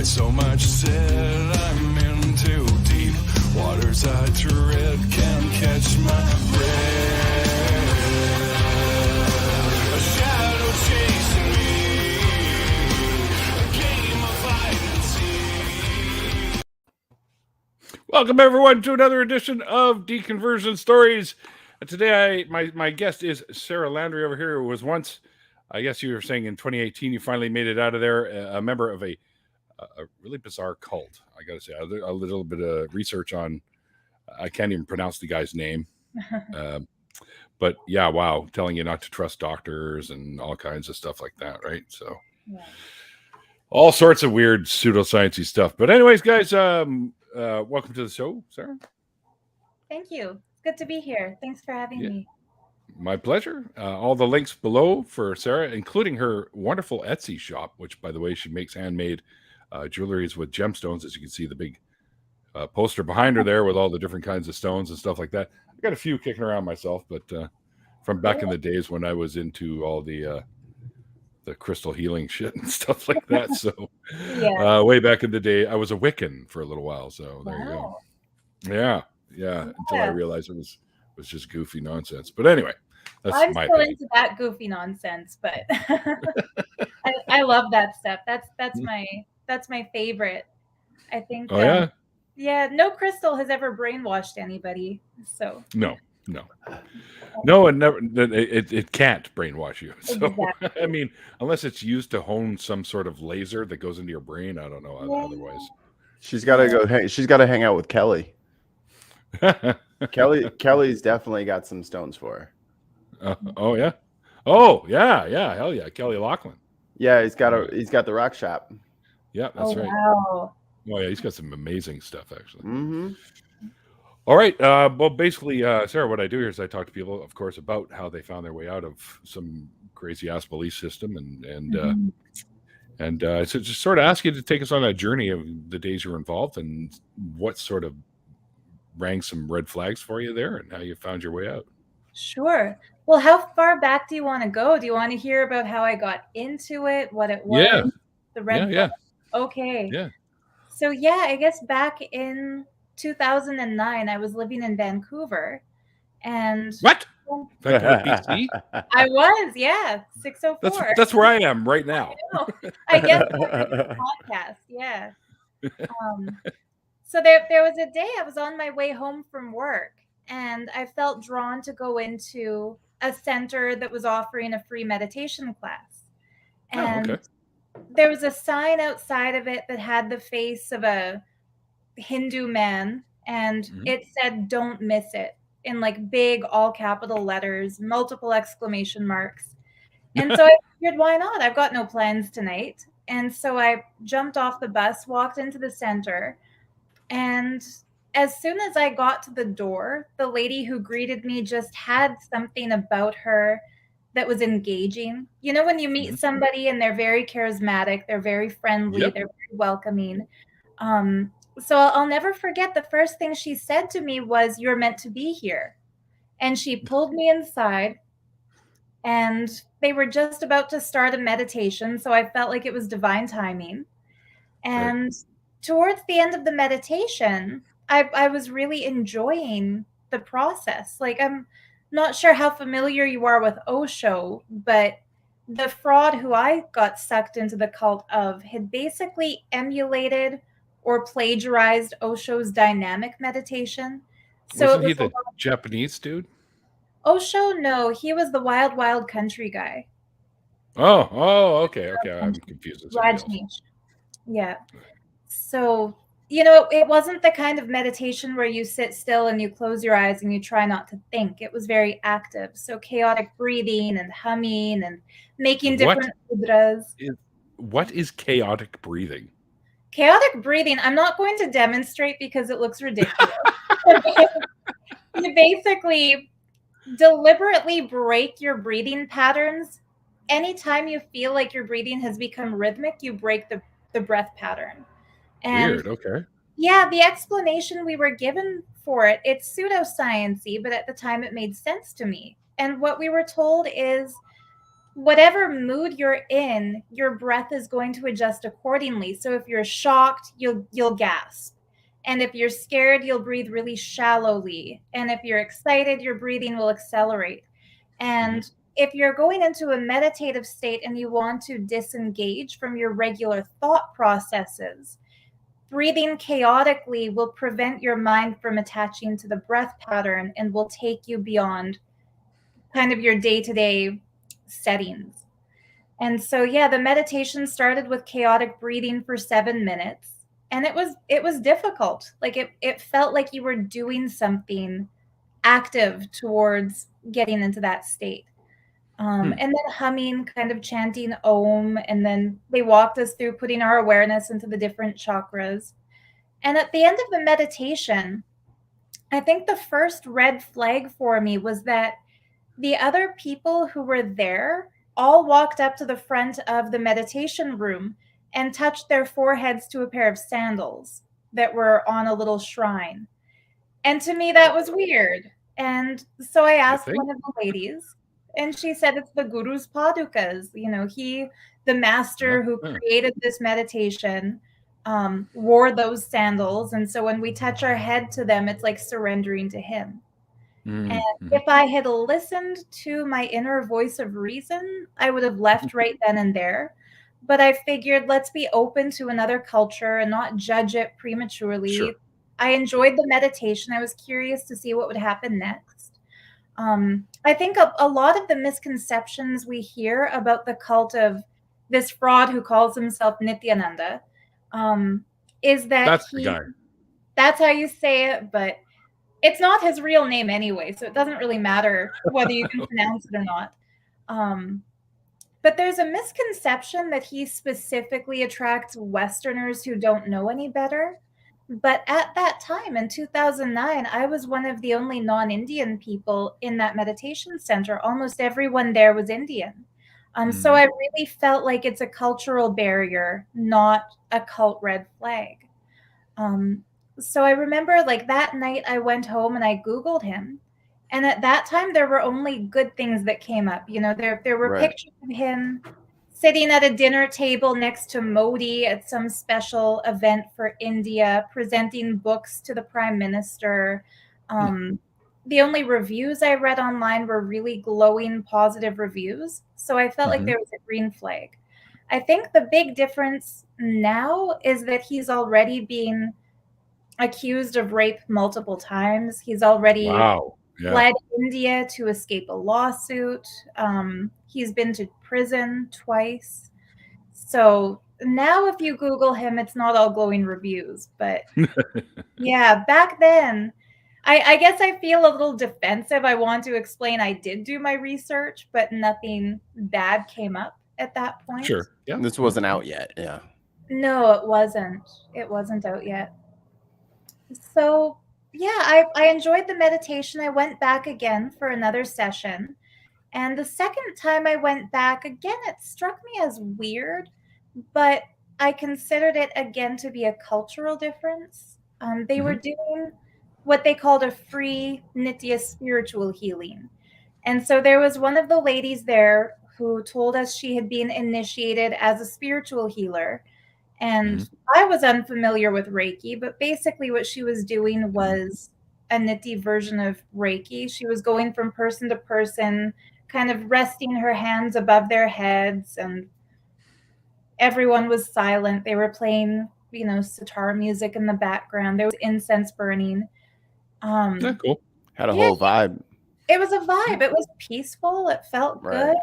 So much said, I'm in too deep. Waters I tread can't catch my breath. A shadow chasing me, a game of hide and seek. Welcome everyone to another edition of Deconversion Stories. Today, my guest is Sarah Landry over here, who was once, I guess you were saying in 2018, you finally made it out of there, a member of a really bizarre cult. I got to say, a little bit of research on, I can't even pronounce the guy's name. But yeah, wow, telling you not to trust doctors and all kinds of stuff like that, right? So all sorts of weird pseudoscience-y stuff. But anyways, guys, welcome to the show, Sarah. Thank you. It's good to be here. Thanks for having me. My pleasure. All the links below for Sarah, including her wonderful Etsy shop, which, by the way, she makes handmade jewelries with gemstones. As you can see, the big poster behind her there with all the different kinds of stones and stuff like that. I got a few kicking around myself, but from back in the days when I was into all the crystal healing shit and stuff like that. So way back in the day, I was a Wiccan for a little while. So there you go. Yeah. Until I realized it was just goofy nonsense. But anyway, that's I'm my still opinion. into that goofy nonsense, but I love that stuff. That's my favorite. I think. Oh yeah. No crystal has ever brainwashed anybody. So no, and never. It can't brainwash you. So exactly. I mean, unless it's used to hone some sort of laser that goes into your brain. I don't know. Otherwise, she's got to go. She's got to hang out with Kelly. Kelly's definitely got some stones for her. Hell yeah, Kelly Lachlan. Yeah, he's got the rock shop. Yeah, that's right. Wow. Oh yeah, he's got some amazing stuff actually. Mm-hmm. All right. Well, basically, Sarah, what I do here is I talk to people, of course, about how they found their way out of some crazy ass belief system, and so just sort of ask you to take us on that journey of the days you were involved and what sort of rang some red flags for you there and how you found your way out. Sure. Well, how far back do you want to go? Do you want to hear about how I got into it, what it was? Yeah. The red flag? Okay. Yeah. So I guess back in 2009, I was living in Vancouver, and what? Vancouver, BC? I was, 604. That's where I am right now. I guess podcast, yeah. So there was a day I was on my way home from work, and I felt drawn to go into a center that was offering a free meditation class. And there was a sign outside of it that had the face of a Hindu man, and it said, "Don't miss it," in like big all capital letters, multiple exclamation marks. And so I figured, why not? I've got no plans tonight. And so I jumped off the bus, walked into the center, and as soon as I got to the door, the lady who greeted me just had something about her that was engaging. You know, when you meet somebody and they're very charismatic, they're very friendly, they're very welcoming. So I'll never forget the first thing she said to me was, "You're meant to be here." And she pulled me inside, and they were just about to start a meditation. So I felt like it was divine timing. And towards the end of the meditation, I was really enjoying the process. Like, I'm not sure how familiar you are with Osho, but the fraud who I got sucked into the cult of had basically emulated or plagiarized Osho's dynamic meditation. So wasn't he the Japanese dude? Osho, no, he was the wild, wild country guy. Oh, okay. I'm confused. Rajneesh. Yeah. So, you know, it wasn't the kind of meditation where you sit still and you close your eyes and you try not to think. It was very active. So chaotic breathing and humming and making different mudras. What is chaotic breathing? Chaotic breathing, I'm not going to demonstrate because it looks ridiculous. You basically deliberately break your breathing patterns. Anytime you feel like your breathing has become rhythmic, you break the breath pattern. And weird, okay. Yeah, the explanation we were given for it, it's pseudoscience-y, but at the time it made sense to me. And what we were told is whatever mood you're in, your breath is going to adjust accordingly. So if you're shocked, you'll gasp. And if you're scared, you'll breathe really shallowly. And if you're excited, your breathing will accelerate. And if you're going into a meditative state and you want to disengage from your regular thought processes, breathing chaotically will prevent your mind from attaching to the breath pattern and will take you beyond kind of your day-to-day settings. And so, yeah, the meditation started with chaotic breathing for 7 minutes. And it was difficult. Like it felt like you were doing something active towards getting into that state. And then humming, kind of chanting Om, and then they walked us through putting our awareness into the different chakras. And at the end of the meditation, I think the first red flag for me was that the other people who were there all walked up to the front of the meditation room and touched their foreheads to a pair of sandals that were on a little shrine. And to me, that was weird. And so I asked one of the ladies, and she said it's the Guru's padukas. You know, the master who created this meditation, wore those sandals. And so when we touch our head to them, it's like surrendering to him. And if I had listened to my inner voice of reason, I would have left right then and there. But I figured, let's be open to another culture and not judge it prematurely. Sure. I enjoyed the meditation. I was curious to see what would happen next. I think a lot of the misconceptions we hear about the cult of this fraud who calls himself Nityananda is that that's the guy. That's how you say it, but it's not his real name anyway, so it doesn't really matter whether you can pronounce it or not. But there's a misconception that he specifically attracts Westerners who don't know any better. But at that time, in 2009, I was one of the only non-Indian people in that meditation center. Almost everyone there was Indian. So I really felt like it's a cultural barrier, not a cult red flag. So I remember like that night I went home and I Googled him. And at that time, there were only good things that came up. You know, there were pictures of him sitting at a dinner table next to Modi at some special event for India, presenting books to the prime minister. The only reviews I read online were really glowing, positive reviews. So I felt like there was a green flag. I think the big difference now is that he's already being accused of rape multiple times. He's already fled India to escape a lawsuit. He's been to prison twice. So now if you Google him, it's not all glowing reviews. But yeah, back then, I guess I feel a little defensive. I want to explain I did do my research, but nothing bad came up at that point. Sure. Yeah. This wasn't out yet. Yeah. No, it wasn't. It wasn't out yet. So yeah, I enjoyed the meditation. I went back again for another session. And the second time I went back again, it struck me as weird, but I considered it again to be a cultural difference. They were doing what they called a free Nitya spiritual healing. And so there was one of the ladies there who told us she had been initiated as a spiritual healer. And I was unfamiliar with Reiki, but basically what she was doing was a Nitya version of Reiki. She was going from person to person, kind of resting her hands above their heads, and everyone was silent. They were playing, you know, sitar music in the background. There was incense burning. Cool. Had a whole vibe. It was a vibe. It was peaceful. It felt good.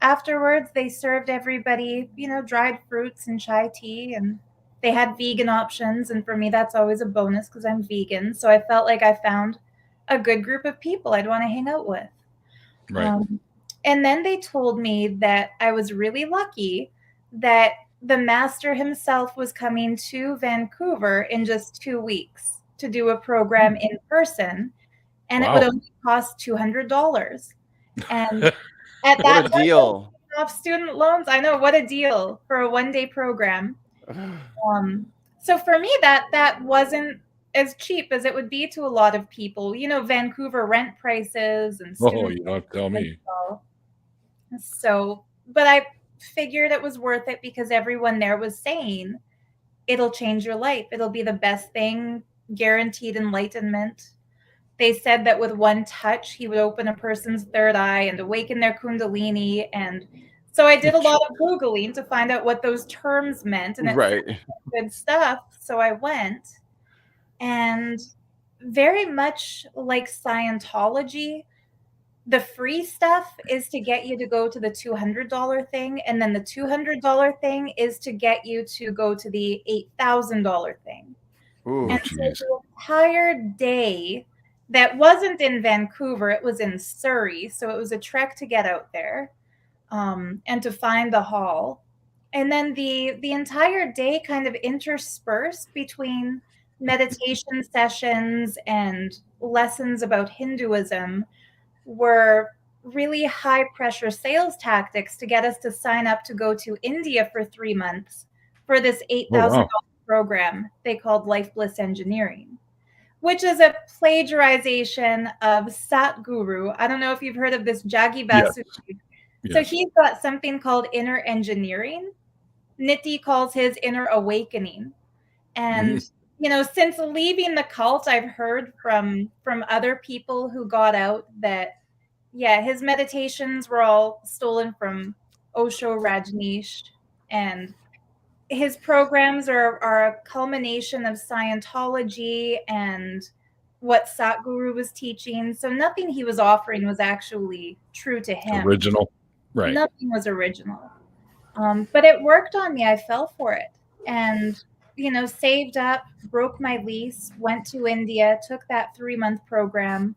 Afterwards, they served everybody, you know, dried fruits and chai tea, and they had vegan options. And for me, that's always a bonus because I'm vegan. So I felt like I found a good group of people I'd want to hang out with. Right. And then they told me that I was really lucky that the master himself was coming to Vancouver in just 2 weeks to do a program in person. And it would only cost $200. And at that what a deal. Off student loans. I know, what a deal for a one-day program. So for me, that wasn't as cheap as it would be to a lot of people. You know, Vancouver rent prices and you don't tell me. So but I figured it was worth it because everyone there was saying it'll change your life. It'll be the best thing, guaranteed enlightenment. They said that with one touch, he would open a person's third eye and awaken their kundalini. And so I did a lot of Googling to find out what those terms meant. And it's good stuff. So I went, and very much like Scientology, the free stuff is to get you to go to the $200 thing. And then the $200 thing is to get you to go to the $8,000 thing. Ooh, and so the entire day, that wasn't in Vancouver, it was in Surrey. So it was a trek to get out there and to find the hall. And then the entire day kind of interspersed between meditation sessions and lessons about Hinduism were really high pressure sales tactics to get us to sign up to go to India for 3 months for this $8,000 program they called Life Bliss Engineering, which is a plagiarization of Satguru. I don't know if you've heard of this Jaggi Basu. Yes. So he's got something called inner engineering. Nitti calls his inner awakening. And you know, since leaving the cult, I've heard from other people who got out that, yeah, his meditations were all stolen from Osho Rajneesh, and his programs are a culmination of Scientology and what Satguru was teaching. So nothing he was offering was actually true to him. Original, right? Nothing was original. But it worked on me. I fell for it, and you know, saved up, broke my lease, went to India, took that 3-month program.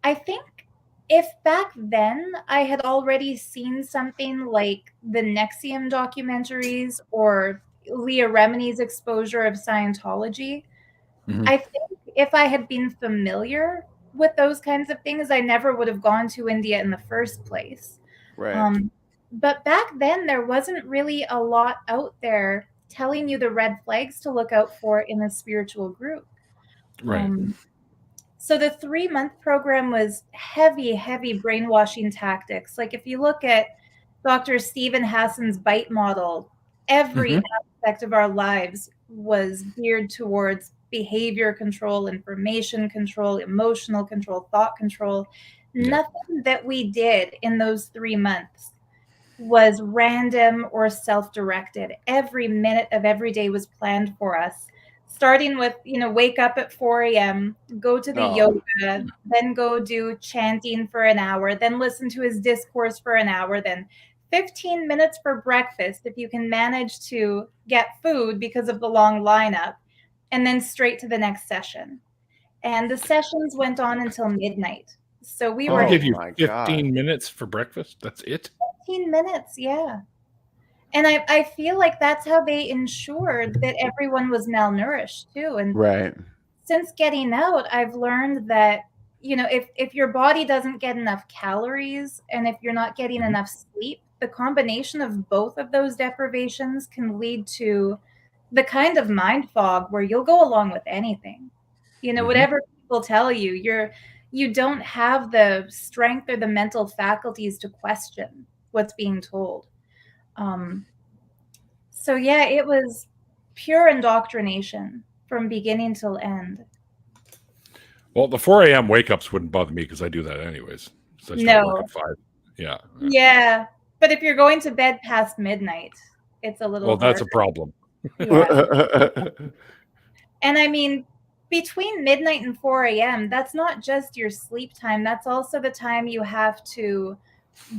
I think if back then I had already seen something like the NXIVM documentaries or Leah Remini's exposure of Scientology, I think if I had been familiar with those kinds of things, I never would have gone to India in the first place. Right. But back then, there wasn't really a lot out there telling you the red flags to look out for in a spiritual group. Right. So the 3-month program was heavy brainwashing tactics. Like if you look at Dr. Stephen Hassan's BITE model, every aspect of our lives was geared towards behavior control, information control, emotional control, thought control. Nothing that we did in those 3 months was random or self-directed. Every minute of every day was planned for us, starting with, you know, wake up at 4 a.m., go to the yoga, then go do chanting for an hour, then listen to his discourse for an hour, then 15 minutes for breakfast if you can manage to get food because of the long lineup, and then straight to the next session. And the sessions went on until midnight. So we were give you 15 minutes for breakfast. That's it. 15 minutes, yeah. And I feel like that's how they ensured that everyone was malnourished too. And since getting out, I've learned that, you know, if your body doesn't get enough calories and if you're not getting enough sleep, the combination of both of those deprivations can lead to the kind of mind fog where you'll go along with anything. You know, whatever people tell you, you don't have the strength or the mental faculties to question what's being told. So yeah, it was pure indoctrination from beginning till end. Well, the 4 a.m. wake-ups wouldn't bother me because I do that anyways. So I start work at 5. Yeah. Yeah. But if you're going to bed past midnight, it's a little that's a problem. Yeah. And I mean, between midnight and 4 a.m., that's not just your sleep time. That's also the time you have to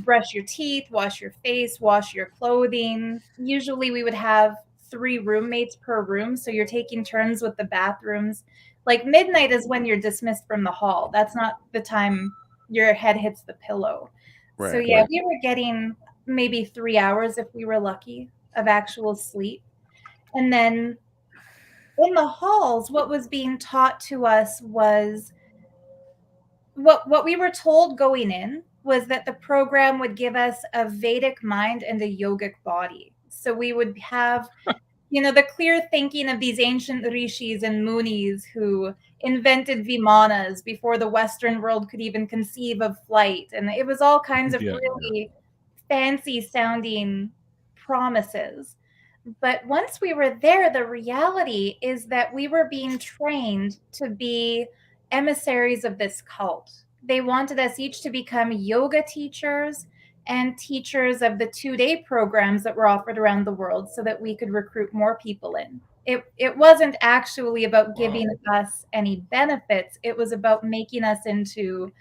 brush your teeth, wash your face, wash your clothing. Usually we would have 3 roommates per room. So you're taking turns with the bathrooms. Like midnight is when you're dismissed from the hall. That's not the time your head hits the pillow. So yeah, we were getting maybe 3 hours if we were lucky of actual sleep. And then in the halls, what was being taught to us was what we were told going in was that the program would give us a Vedic mind and a yogic body. So we would have, you know, the clear thinking of these ancient rishis and munis who invented vimanas before the Western world could even conceive of flight. And it was all kinds of really fancy sounding promises. But once we were there, the reality is that we were being trained to be emissaries of this cult. They wanted us each to become yoga teachers and teachers of the 2-day programs that were offered around the world so that we could recruit more people in. It wasn't actually about giving us any benefits. It was about making us into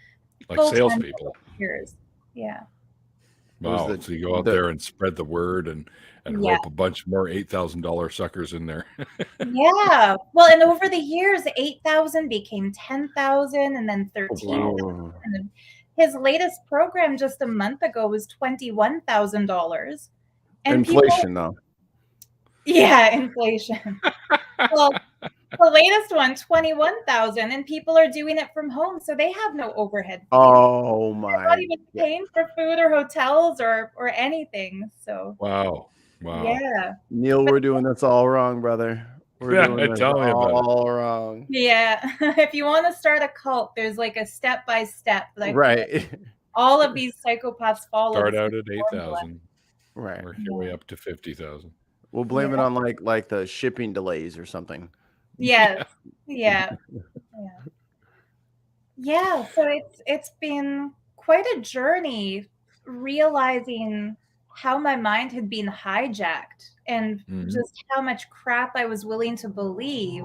like salespeople. Yeah. Wow. So you go out there and spread the word and rope a bunch more $8,000 suckers in there. Yeah. Well, and over the years, 8,000 became 10,000 and then 13,000. And his latest program just a month ago was $21,000. Inflation, though. Yeah, inflation. Well, the latest one, 21,000, and people are doing it from home, so they have no overhead fees. Oh my! They're not even paying for food or hotels or anything. So wow. Yeah, Neil, we're doing this all wrong, brother. We're doing this all wrong. Yeah, if you want to start a cult, there's like a step-by-step. Like right. All of these psychopaths follow. Start out at 8,000. Right. Work your way up to 50,000. We'll blame it on like the shipping delays or something. Yes. Yeah. So it's been quite a journey realizing how my mind had been hijacked and just how much crap I was willing to believe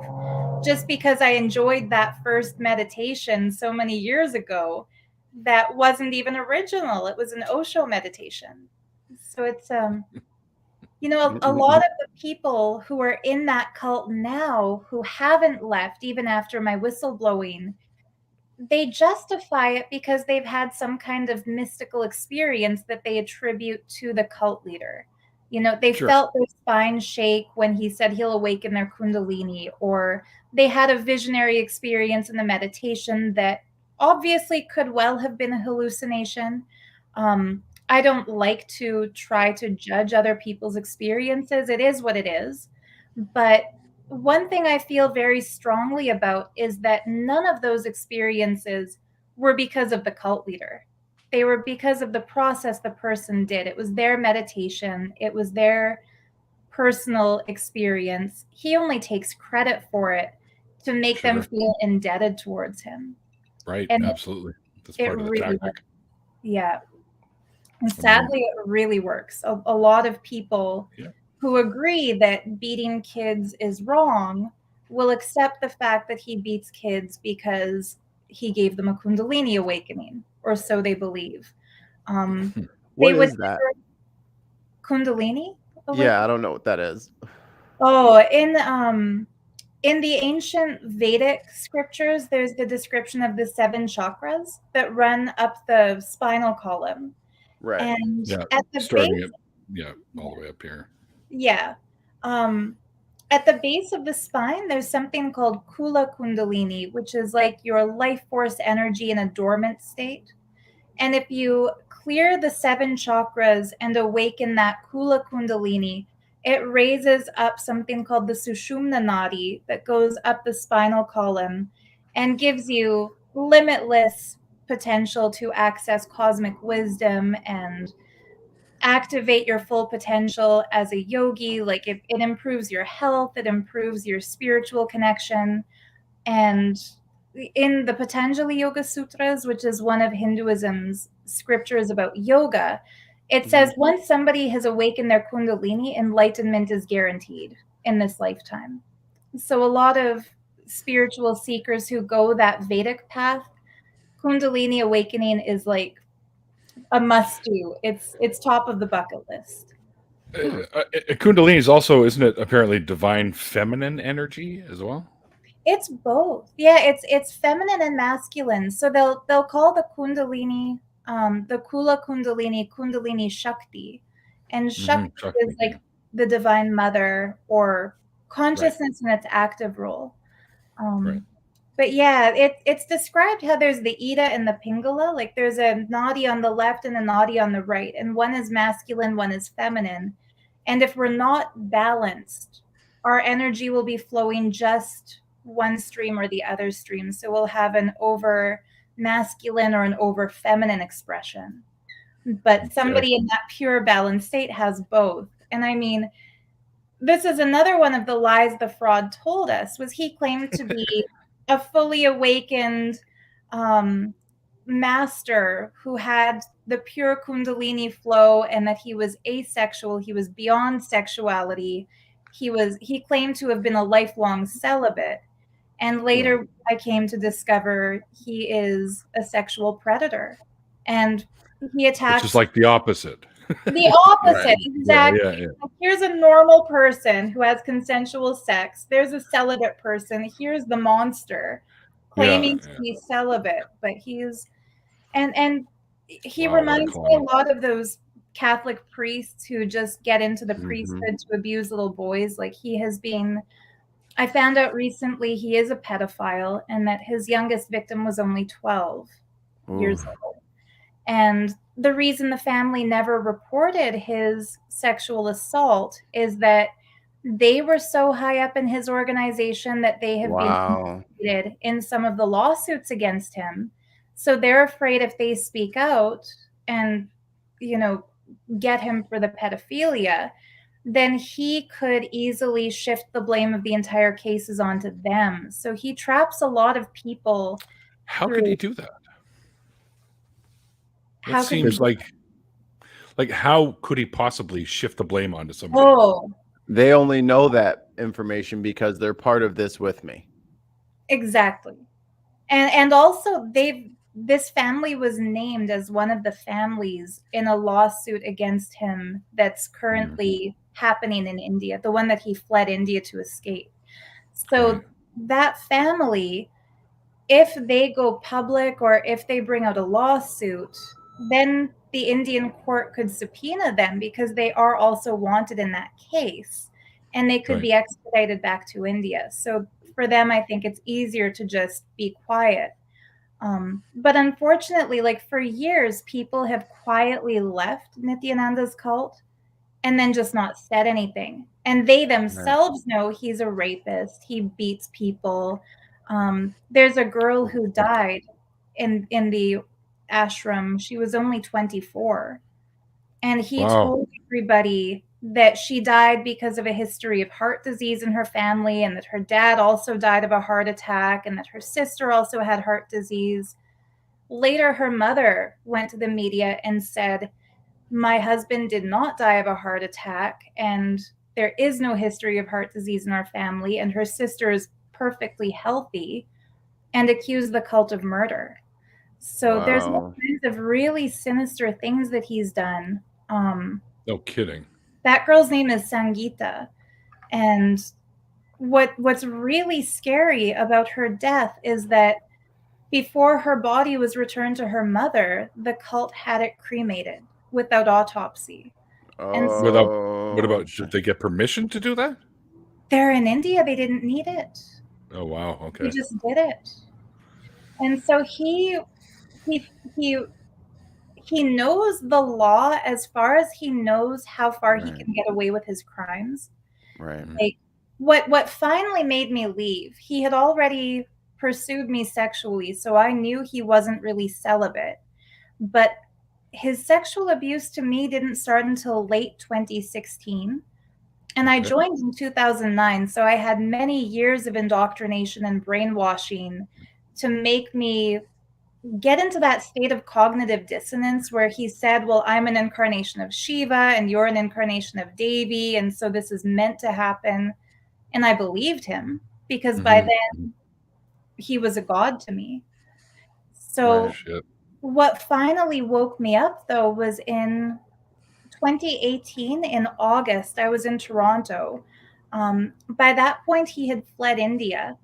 just because I enjoyed that first meditation so many years ago that wasn't even original. It was an Osho meditation. So it's a lot of the people who are in that cult now who haven't left even after my whistleblowing, they justify it because they've had some kind of mystical experience that they attribute to the cult leader. They felt their spine shake when he said he'll awaken their kundalini, or they had a visionary experience in the meditation that obviously could well have been a hallucination. I don't like to try to judge other people's experiences. It is what it is. But one thing I feel very strongly about is that none of those experiences were because of the cult leader. They were because of the process the person did. It was their meditation. It was their personal experience. He only takes credit for it to make them feel indebted towards him. Right, and absolutely. That's part of the tactic. Yeah. And sadly, it really works. A lot of people who agree that beating kids is wrong will accept the fact that he beats kids because he gave them a kundalini awakening, or so they believe. What is that? Kundalini? Yeah, I don't know what that is. Oh, in the ancient Vedic scriptures, there's the description of the 7 chakras that run up the spinal column. Right. And at the base, all the way up here. Yeah. At the base of the spine, there's something called Kula Kundalini, which is like your life force energy in a dormant state. And if you clear the 7 chakras and awaken that Kula Kundalini, it raises up something called the Sushumna Nadi that goes up the spinal column and gives you limitless potential to access cosmic wisdom and activate your full potential as a yogi. Like it improves your health, it improves your spiritual connection. And in the Patanjali Yoga Sutras, which is one of Hinduism's scriptures about yoga, it says once somebody has awakened their kundalini, enlightenment is guaranteed in this lifetime. So a lot of spiritual seekers who go that Vedic path, kundalini awakening is like a must do. It's top of the bucket list. Kundalini is also, isn't it, apparently divine feminine energy as well? It's both. Yeah, it's feminine and masculine. So they'll call the kundalini, the Kula Kundalini Shakti, and Shakti is like the divine mother or consciousness in its active role. But yeah, it's described how there's the Ida and the Pingala. Like there's a nadi on the left and a nadi on the right, and one is masculine, one is feminine. And if we're not balanced, our energy will be flowing just one stream or the other stream. So we'll have an over masculine or an over feminine expression. but somebody in that pure balanced state has both. And I mean, this is another one of the lies the fraud told us, was he claimed to be a fully awakened master who had the pure kundalini flow, and that he was asexual, he was beyond sexuality. He claimed to have been a lifelong celibate. And later I came to discover he is a sexual predator. And he attacks... Which is like the opposite. The opposite, right. Exactly. Yeah. Here's a normal person who has consensual sex. There's a celibate person. Here's the monster claiming to be celibate, but he's... And he reminds me a lot of those Catholic priests who just get into the priesthood to abuse little boys. Like, he has been... I found out recently he is a pedophile, and that his youngest victim was only 12 years old. And the reason the family never reported his sexual assault is that they were so high up in his organization that they have been implicated in some of the lawsuits against him. So they're afraid if they speak out and, get him for the pedophilia, then he could easily shift the blame of the entire cases onto them. So he traps a lot of people. How could he do that? That seems like how could he possibly shift the blame onto somebody? Oh, they only know that information because they're part of this with me. Exactly. And also this family was named as one of the families in a lawsuit against him that's currently happening in India, the one that he fled India to escape. So that family, if they go public or if they bring out a lawsuit, then the Indian court could subpoena them because they are also wanted in that case, and they could be expedited back to India. So for them, I think it's easier to just be quiet. But unfortunately, like, for years, people have quietly left Nityananda's cult and then just not said anything. And they themselves know he's a rapist. He beats people. There's a girl who died in the ashram. She was only 24. And he told everybody that she died because of a history of heart disease in her family, and that her dad also died of a heart attack, and that her sister also had heart disease. Later, her mother went to the media and said, my husband did not die of a heart attack, and there is no history of heart disease in our family, and her sister is perfectly healthy, and accused the cult of murder. So there's all kinds of really sinister things that he's done. No kidding. That girl's name is Sangeeta. And what's really scary about her death is that before her body was returned to her mother, the cult had it cremated without autopsy. And so, what about, did they get permission to do that? They're in India. They didn't need it. Oh, wow. Okay. He just did it. And so he knows the law as far as he knows how far he can get away with his crimes. Right. Like, what finally made me leave, he had already pursued me sexually, so I knew he wasn't really celibate. But his sexual abuse to me didn't start until late 2016. And I joined in 2009, so I had many years of indoctrination and brainwashing to make me get into that state of cognitive dissonance where he said, well, I'm an incarnation of Shiva and you're an incarnation of Devi, and so this is meant to happen. And I believed him because by then he was a god to me. So what finally woke me up, though, was in 2018 in August. I was in Toronto. By that point, he had fled India.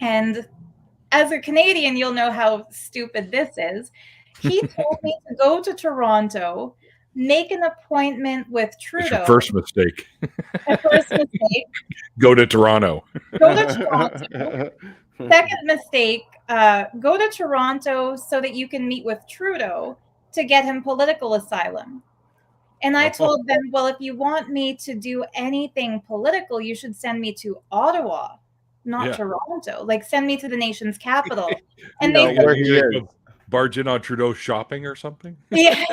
And as a Canadian, you'll know how stupid this is. He told me to go to Toronto, make an appointment with Trudeau. It's your first mistake. My first mistake. Go to Toronto. Go to Toronto. Second mistake, go to Toronto so that you can meet with Trudeau to get him political asylum. And I told them, well, if you want me to do anything political, you should send me to Ottawa, not Toronto. Like, send me to the nation's capital. And they said, barge in on Trudeau shopping or something? Yeah.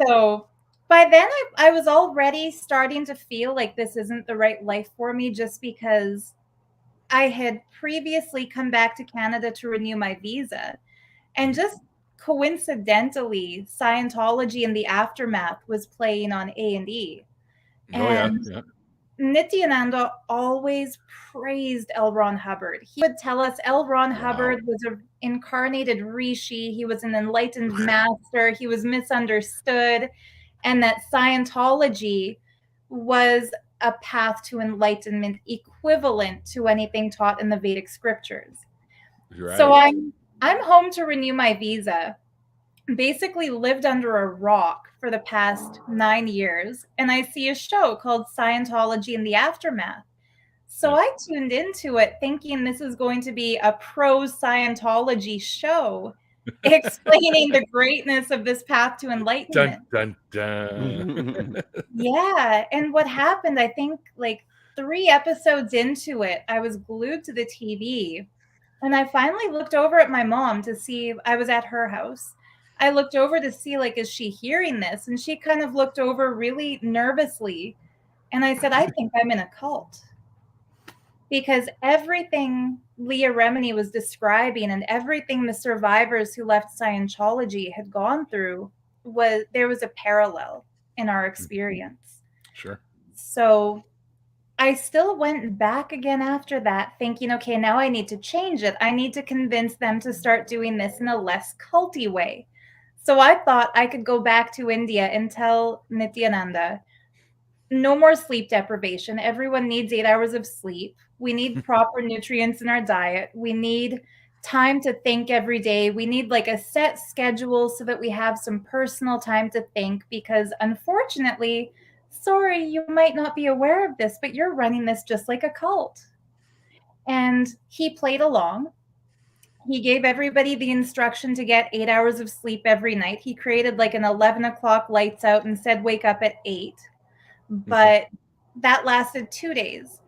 So by then I was already starting to feel like this isn't the right life for me, just because I had previously come back to Canada to renew my visa. And just coincidentally, Scientology in the Aftermath was playing on A&E. And Nityananda always praised L. Ron Hubbard. He would tell us L. Ron Hubbard was an incarnated rishi. He was an enlightened master. He was misunderstood. And that Scientology was a path to enlightenment equivalent to anything taught in the Vedic scriptures. Right. So I'm home to renew my visa. Basically lived under a rock for the past 9 years, and I see a show called Scientology in the Aftermath. So I tuned into it thinking this is going to be a pro-Scientology show explaining the greatness of this path to enlightenment. Dun, dun, dun. Yeah, and what happened, I think like 3 episodes into it, I was glued to the TV, and I finally looked over at my mom to see, I was at her house. I looked over to see, like, is she hearing this? And she kind of looked over really nervously. And I said, I think I'm in a cult. Because everything Leah Remini was describing and everything the survivors who left Scientology had gone through, there was a parallel in our experience. Sure. So I still went back again after that thinking, okay, now I need to change it. I need to convince them to start doing this in a less culty way. So I thought I could go back to India and tell Nityananda, no more sleep deprivation. Everyone needs 8 hours of sleep. We need proper nutrients in our diet. We need time to think every day. We need like a set schedule so that we have some personal time to think, because unfortunately, sorry, you might not be aware of this, but you're running this just like a cult. And he played along. He gave everybody the instruction to get 8 hours of sleep every night. He created like an 11 o'clock lights out and said, wake up at 8. But that lasted 2 days.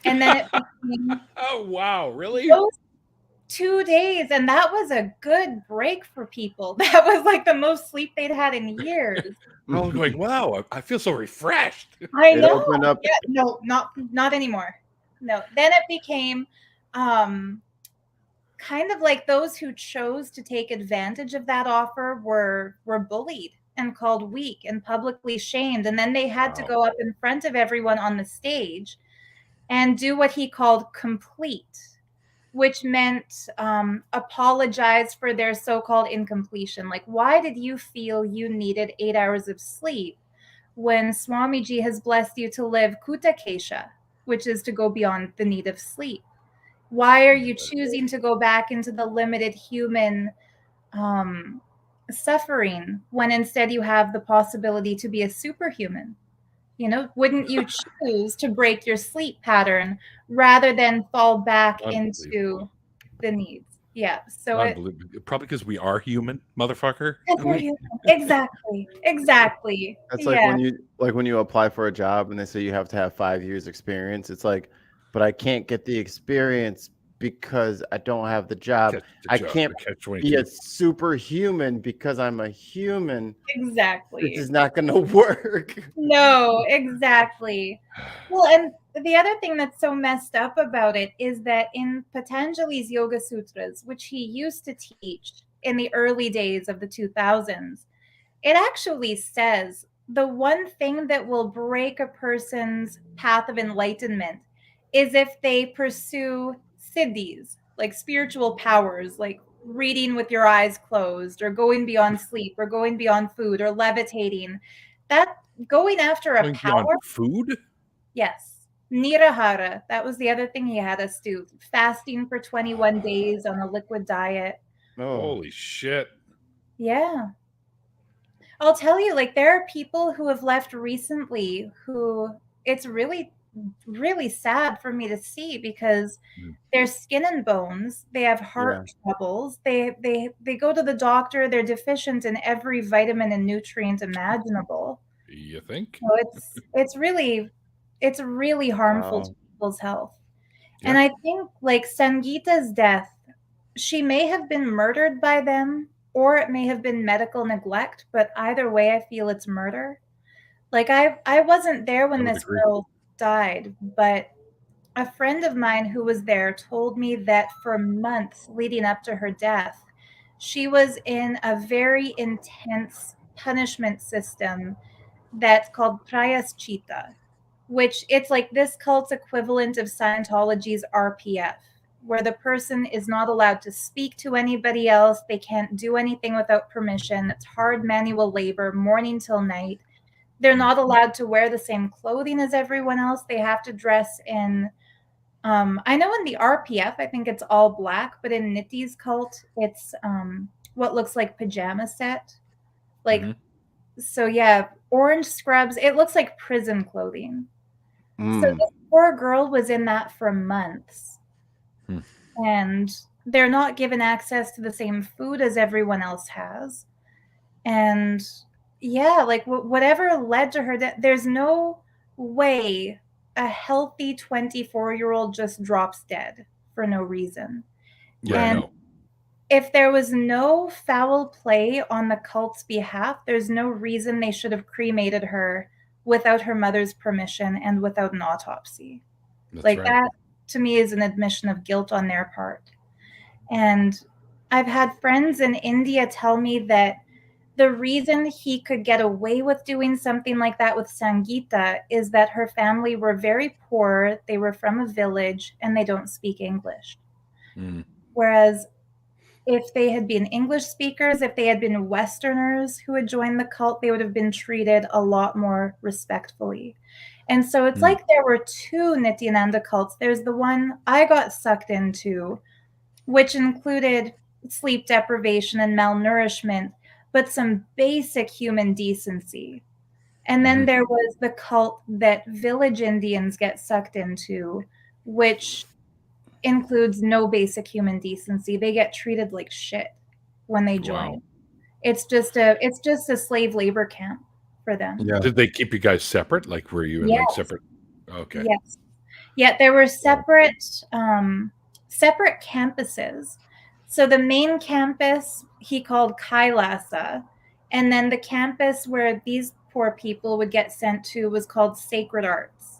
And then it became, oh, wow. Really? Those 2 days. And that was a good break for people. That was like the most sleep they'd had in years. I'm going, wow, I feel so refreshed. I know. Yeah, no, not anymore. No. Then it became kind of like those who chose to take advantage of that offer were bullied and called weak and publicly shamed. And then they had to go up in front of everyone on the stage and do what he called complete, which meant apologize for their so-called incompletion. Like, why did you feel you needed 8 hours of sleep when Swamiji has blessed you to live Kutakesha, which is to go beyond the need of sleep? Why are you choosing to go back into the limited human suffering when instead you have the possibility to be a superhuman? You know, wouldn't you choose to break your sleep pattern rather than fall back into the needs? Yeah. So probably because we are human, motherfucker. Exactly. That's like when you apply for a job and they say you have to have 5 years experience. It's like, but I can't get the experience because I don't have the job. I can't be a superhuman because I'm a human. Exactly. This is not going to work. No, exactly. Well, and the other thing that's so messed up about it is that in Patanjali's Yoga Sutras, which he used to teach in the early days of the 2000s, it actually says the one thing that will break a person's path of enlightenment is if they pursue siddhis, like spiritual powers, like reading with your eyes closed, or going beyond sleep, or going beyond food, or levitating. That going after a power. Food? Yes. Nirahara. That was the other thing he had us do. Fasting for 21 days on a liquid diet. Oh. Holy shit. Yeah. I'll tell you, like, there are people who have left recently who it's really sad for me to see, because they're skin and bones, they have heart troubles, they go to the doctor, they're deficient in every vitamin and nutrient imaginable. You think? So it's really harmful to people's health. And I think like Sangeeta's death she may have been murdered by them, or it may have been medical neglect, but either way, I feel it's murder. Like, I wasn't there when this girl died, but a friend of mine who was there told me that for months leading up to her death, she was in a very intense punishment system that's called Prayaschita, which it's like this cult's equivalent of Scientology's RPF, where the person is not allowed to speak to anybody else. They can't do anything without permission. It's hard manual labor, morning till night. They're not allowed to wear the same clothing as everyone else. They have to dress in, I know in the RPF, I think it's all black, but in Nitty's cult, it's what looks like pajama set. Like, so yeah, orange scrubs. It looks like prison clothing. So this poor girl was in that for months. And they're not given access to the same food as everyone else has. And yeah, like whatever led to her death, there's no way a healthy 24-year-old just drops dead for no reason. Yeah, and if there was no foul play on the cult's behalf, there's no reason they should have cremated her without her mother's permission and without an autopsy. That to me is an admission of guilt on their part. And I've had friends in India tell me that the reason he could get away with doing something like that with Sangeeta is that her family were very poor, they were from a village, and they don't speak English. Whereas if they had been English speakers, if they had been Westerners who had joined the cult, they would have been treated a lot more respectfully. And so it's like there were two Nityananda cults. There's the one I got sucked into, which included sleep deprivation and malnourishment, but some basic human decency. And then there was the cult that village Indians get sucked into, which includes no basic human decency. They get treated like shit when they join. Wow. It's just a slave labor camp for them. Yeah. Did they keep you guys separate? Like, were you in like separate? Okay. Yes. Yeah, there were separate campuses. So the main campus he called Kailasa, and then the campus where these poor people would get sent to was called Sacred Arts.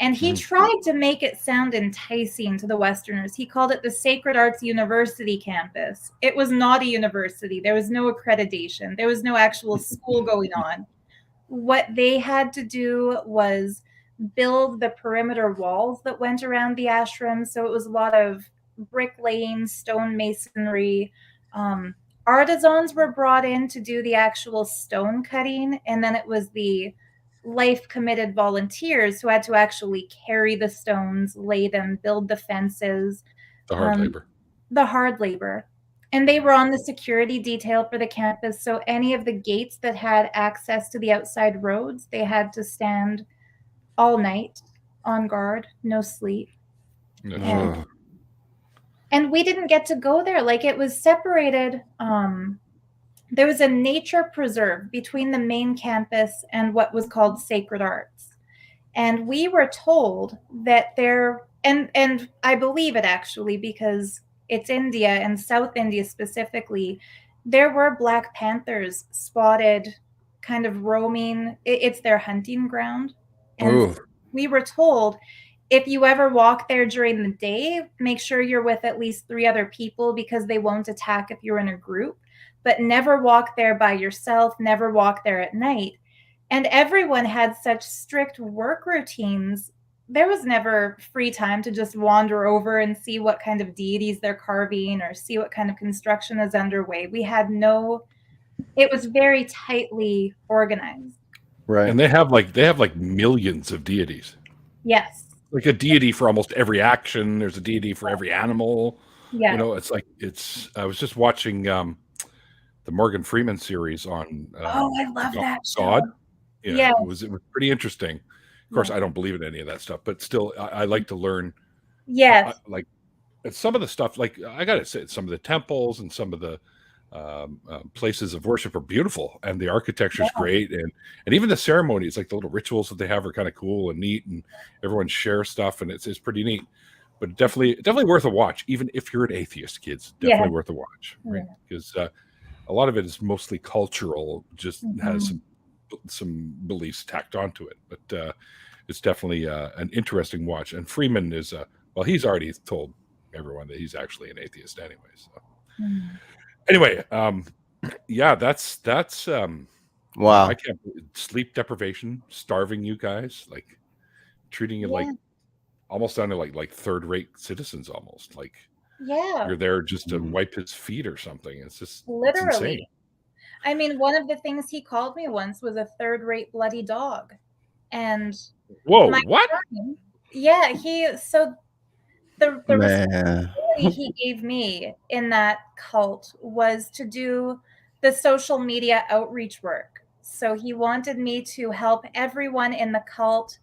And he tried to make it sound enticing to the Westerners. He called it the Sacred Arts University campus. It was not a university. There was no accreditation. There was no actual school going on. What they had to do was build the perimeter walls that went around the ashram. So it was a lot of bricklaying, stone masonry. Artisans were brought in to do the actual stone cutting, and then it was the life-committed volunteers who had to actually carry the stones, lay them, build the fences. The hard labor. The hard labor. And they were on the security detail for the campus, so any of the gates that had access to the outside roads, they had to stand all night on guard, no sleep. And we didn't get to go there. Like, it was separated. There was a nature preserve between the main campus and what was called Sacred Arts. And we were told that there, and I believe it actually, because it's India and South India specifically, there were Black Panthers spotted kind of roaming. It's their hunting ground. And we were told, if you ever walk there during the day, make sure you're with at least 3 other people because they won't attack if you're in a group. But never walk there by yourself, never walk there at night. And everyone had such strict work routines. There was never free time to just wander over and see what kind of deities they're carving or see what kind of construction is underway. We had it was very tightly organized. Right. And they have like millions of deities. Yes. Like a deity for almost every action. There's a deity for every animal. Yeah. You know, I was just watching the Morgan Freeman series on I love that God. Show. Yeah. It was pretty interesting. Of course, I don't believe in any of that stuff, but still, I like to learn. Yes. Like some of the stuff, like I got to say, some of the temples and some of the places of worship are beautiful, and the architecture is great, and even the ceremonies, like the little rituals that they have, are kind of cool and neat, and everyone shares stuff, and it's pretty neat. but definitely worth a watch, even if you're an atheist, kids. Definitely worth a watch, right? Because a lot of it is mostly cultural, just has some beliefs tacked onto it, but it's definitely an interesting watch. And Freeman is well, he's already told everyone that he's actually an atheist anyway. So anyway, yeah, that's wow. I can't sleep deprivation, starving you guys, like treating you like almost down to like third-rate citizens, almost like you're there just to wipe his feet or something. It's just literally. it's insane. I mean, one of the things he called me once was a third-rate bloody dog, and whoa, what? Friend, yeah, the responsibility he gave me in that cult was to do the social media outreach work. So he wanted me to help everyone in the cult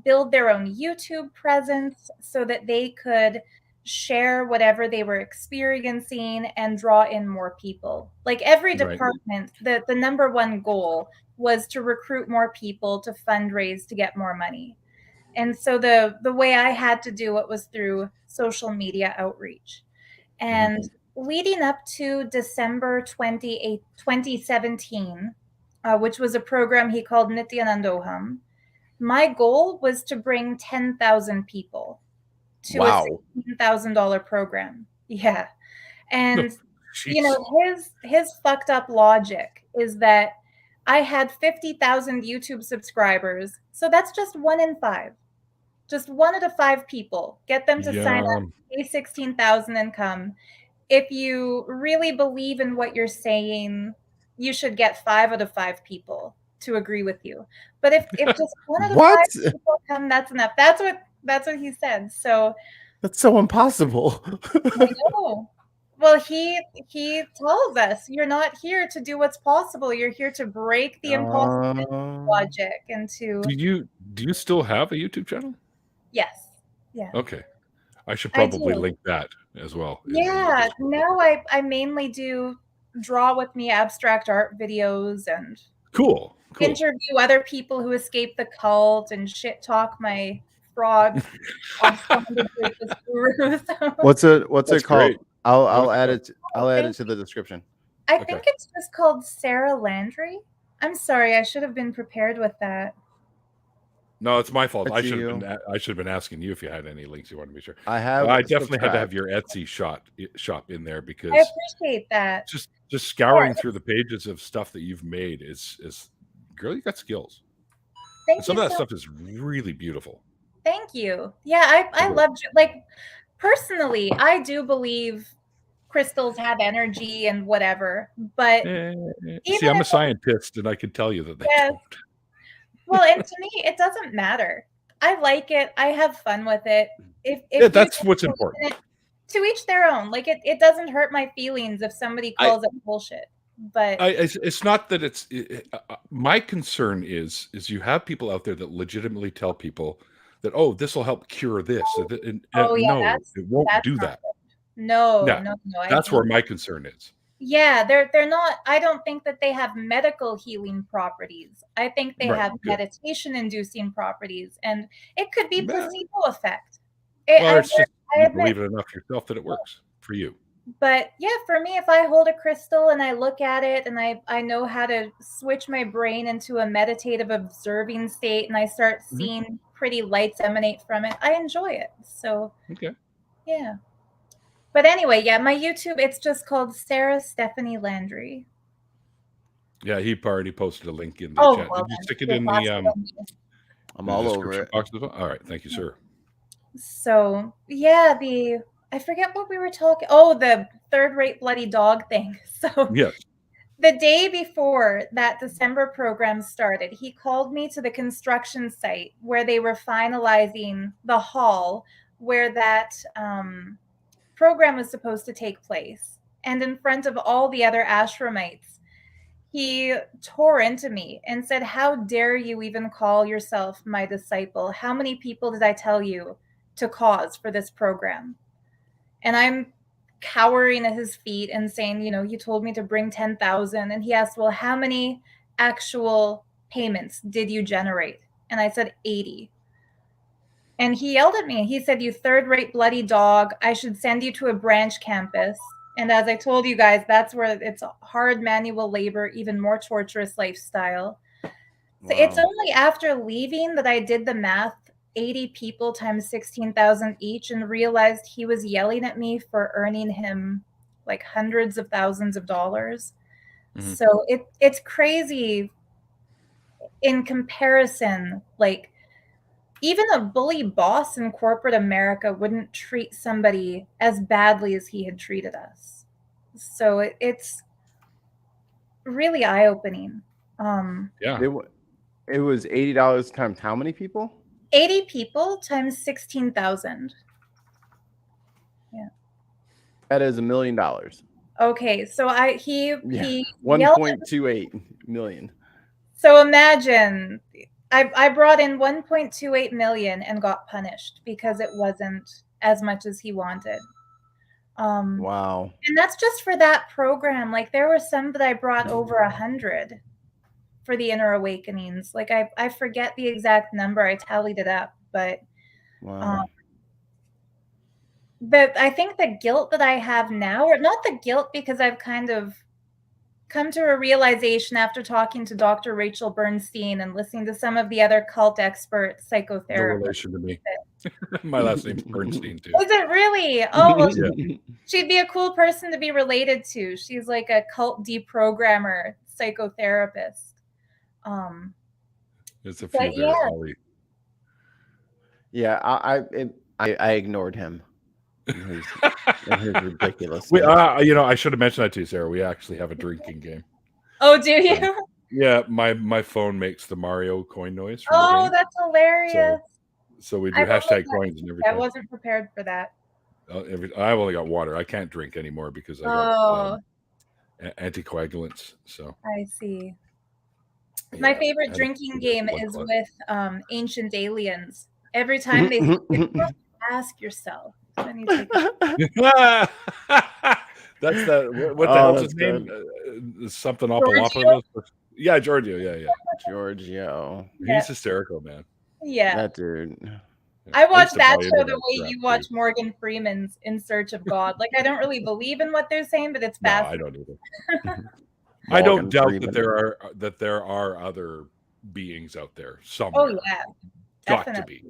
build their own YouTube presence so that they could share whatever they were experiencing and draw in more people. Like every department, the number one goal was to recruit more people to fundraise to get more money. And so the way I had to do it was through social media outreach. And leading up to December 2017, which was a program he called Nityanandoham, my goal was to bring 10,000 people to a $16,000 program. Yeah. And, you know, his fucked up logic is that I had 50,000 YouTube subscribers. So that's just 1 in 5. Just 1 out of 5 people. Get them to sign up, pay 16,000 and come. If you really believe in what you're saying, you should get 5 out of 5 people to agree with you. But if just 1 out of 5 people come, that's enough. That's what he said. So that's so impossible. I know. Well, he tells us you're not here to do what's possible. You're here to break the impossible logic and to. Do you still have a YouTube channel? Yes. Yeah. Okay. I should probably link that as well. Yeah. Now I mainly do draw with me abstract art videos and cool. Interview other people who escaped the cult and shit talk my fraud. What's it called? I'll add it. I'll add it to the description. I think it's just called Sarah Landry. I'm sorry, I should have been prepared with that. No, it's my fault. I should have been asking you if you had any links you wanted to be sure. I have. I definitely had to have your Etsy shop in there because I appreciate that. Just scouring through the pages of stuff that you've made is girl, you got skills. Some of that stuff is really beautiful. Thank you. Yeah, I loved you. Like personally, I do believe crystals have energy and whatever, but see, I'm a scientist and I can tell you that they don't. Well, and to me, it doesn't matter. I like it. I have fun with it. If that's what's important. To each their own. Like it doesn't hurt my feelings if somebody calls it bullshit. But it's not that it's my concern is you have people out there that legitimately tell people that this will help cure this. No, it won't do that. No. That's where my concern is. Yeah, they're not. I don't think that they have medical healing properties. I think they have meditation inducing properties, and it could be placebo effect. It's just you believe it enough yourself that it works for you. But yeah, for me, if I hold a crystal and I look at it and I know how to switch my brain into a meditative observing state and I start seeing pretty lights emanate from it, I enjoy it. So yeah. But anyway, my YouTube, it's just called Sarah Stephanie Landry. Yeah, he already posted a link in the chat. Did you stick it in the I'm all over it. Box as well? All right, thank you, sir. So yeah, I forget what we were talking. Oh, the third-rate bloody dog thing. So yes. The day before that December program started, he called me to the construction site where they were finalizing the hall where that program was supposed to take place. And in front of all the other Ashramites, he tore into me and said, "How dare you even call yourself my disciple? How many people did I tell you to cause for this program?" And I'm cowering at his feet and saying, you told me to bring 10,000. And he asked, well, how many actual payments did you generate? And I said 80. And he yelled at me. He said, "You third-rate bloody dog. I should send you to a branch campus." And as I told you guys, that's where it's hard manual labor, even more torturous lifestyle. So it's only after leaving that I did the math, 80 people times 16,000 each, and realized he was yelling at me for earning him like hundreds of thousands of dollars. Mm-hmm. So it's crazy in comparison. Like, even a bully boss in corporate America wouldn't treat somebody as badly as he had treated us. So it's really eye-opening. Yeah. It was $80 times how many people? 80 people times 16,000. Yeah. That is $1 million. Okay, so he 1.28 million. So imagine I brought in 1.28 million and got punished because it wasn't as much as he wanted. Wow. And that's just for that program. Like, there were some that I brought over 100 for the Inner Awakenings. Like, I forget the exact number. I tallied it up, but wow. But I think the guilt that I have now, or not the guilt, because I've kind of come to a realization after talking to Dr. Rachel Bernstein and listening to some of the other cult expert psychotherapists. No relation to me. My last name's Bernstein too. Is it really? Oh, well, she'd be a cool person to be related to. She's like a cult deprogrammer psychotherapist. It's a few there, Holly. Yeah, I ignored him. His ridiculous. I should have mentioned that to you, Sarah. We actually have a drinking game. Oh, do you? Yeah, my phone makes the Mario coin noise. Oh, that's hilarious. So we do hashtag coins and everything. I wasn't prepared for that. I've only got water. I can't drink anymore because I got anticoagulants. So I see. Yeah, my favorite drinking game is with Ancient Aliens. Every time they ask yourself. That's that. What the hell's his name? Something Opalopoulos. Yeah, Giorgio. Yeah. Giorgio. He's hysterical, man. Yeah. That dude. I watch that show the way you watch Morgan Freeman's In Search of God. Like, I don't really believe in what they're saying, but it's fascinating. No, I don't either. I don't doubt that there are other beings out there somewhere. Oh yeah, got to be.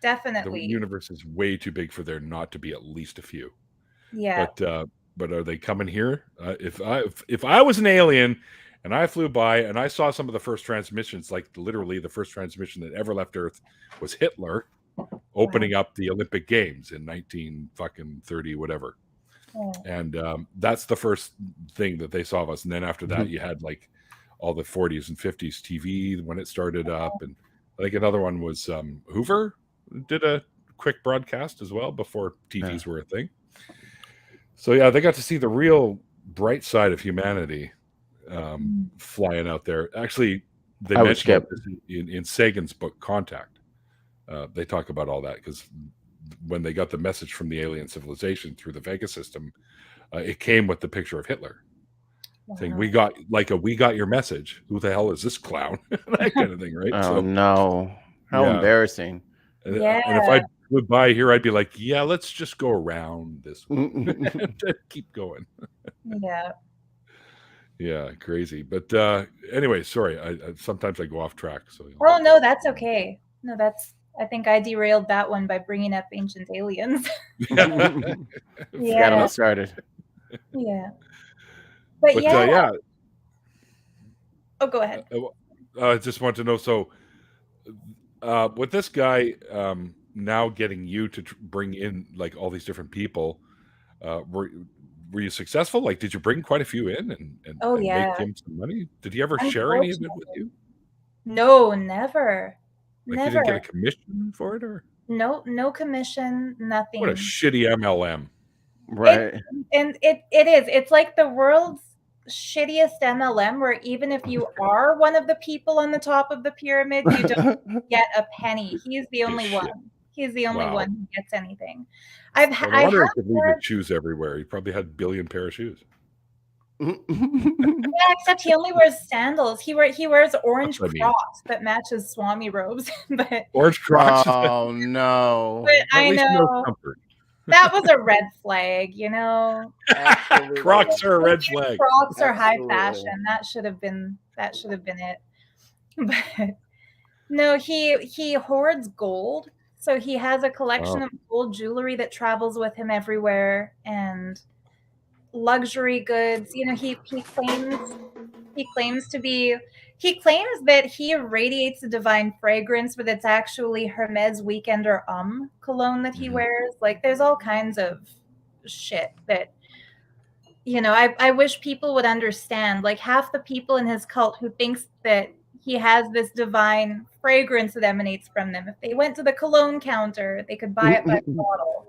Definitely. The universe is way too big for there not to be at least a few. Yeah. But are they coming here? If I was an alien and I flew by and I saw some of the first transmissions, like literally the first transmission that ever left Earth was Hitler opening up the Olympic Games in 1930 whatever. Yeah. And that's the first thing that they saw of us. And then after that, you had like all the 40s and 50s TV when it started up. And I think another one was Hoover did a quick broadcast as well before TVs were a thing. So yeah, they got to see the real bright side of humanity flying out there. Actually, they mentioned this in Sagan's book Contact. They talk about all that because when they got the message from the alien civilization through the Vega system, it came with the picture of Hitler. Wow. Saying we got your message. Who the hell is this clown? That kind of thing, right? Oh no. How embarrassing. And if I would by here, I'd be like, yeah, let's just go around this one. Keep going. Yeah, crazy. But anyway, sorry. I sometimes I go off track. So. Oh no, that's okay. No, I think I derailed that one by bringing up Ancient Aliens. Got them started. Yeah. But yeah. Oh, go ahead. I just want to know. So, with this guy now getting you to bring in like all these different people, were you successful? Like, did you bring quite a few in and make him some money? Did he ever share any of it with you? No, never. Like, you didn't get a commission for it, or no commission, nothing. What a shitty MLM, right? It is. It's like the world's shittiest MLM, where even if you are one of the people on the top of the pyramid, you don't get a penny. He's the only one. He's the only one who gets anything. I wonder if he could leave his shoes everywhere. He probably had a billion pair of shoes. Yeah, except he only wears sandals. He wears orange Crocs that matches Swami robes. But orange Crocs. Oh no! But I know that was a red flag. Absolutely. Crocs are a red flag. Crocs are high fashion. That should have been it. But no, he hoards gold. So he has a collection of gold jewelry that travels with him everywhere, and luxury goods. He claims that he radiates a divine fragrance, but it's actually Hermes Weekender cologne that he wears. Like, there's all kinds of shit that I wish people would understand. Like, half the people in his cult who thinks that he has this divine fragrance that emanates from them, if they went to the cologne counter, they could buy it by the bottle.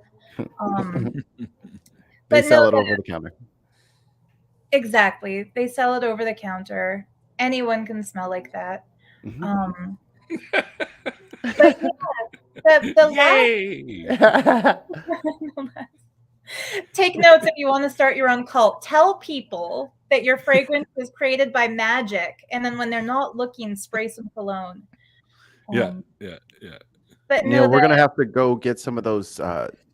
They sell it over the counter. Exactly. They sell it over the counter. Anyone can smell like that. But yeah, take notes if you want to start your own cult. Tell people that your fragrance was created by magic, and then when they're not looking, spray some cologne. Yeah. But Neil, we're gonna have to go get some of those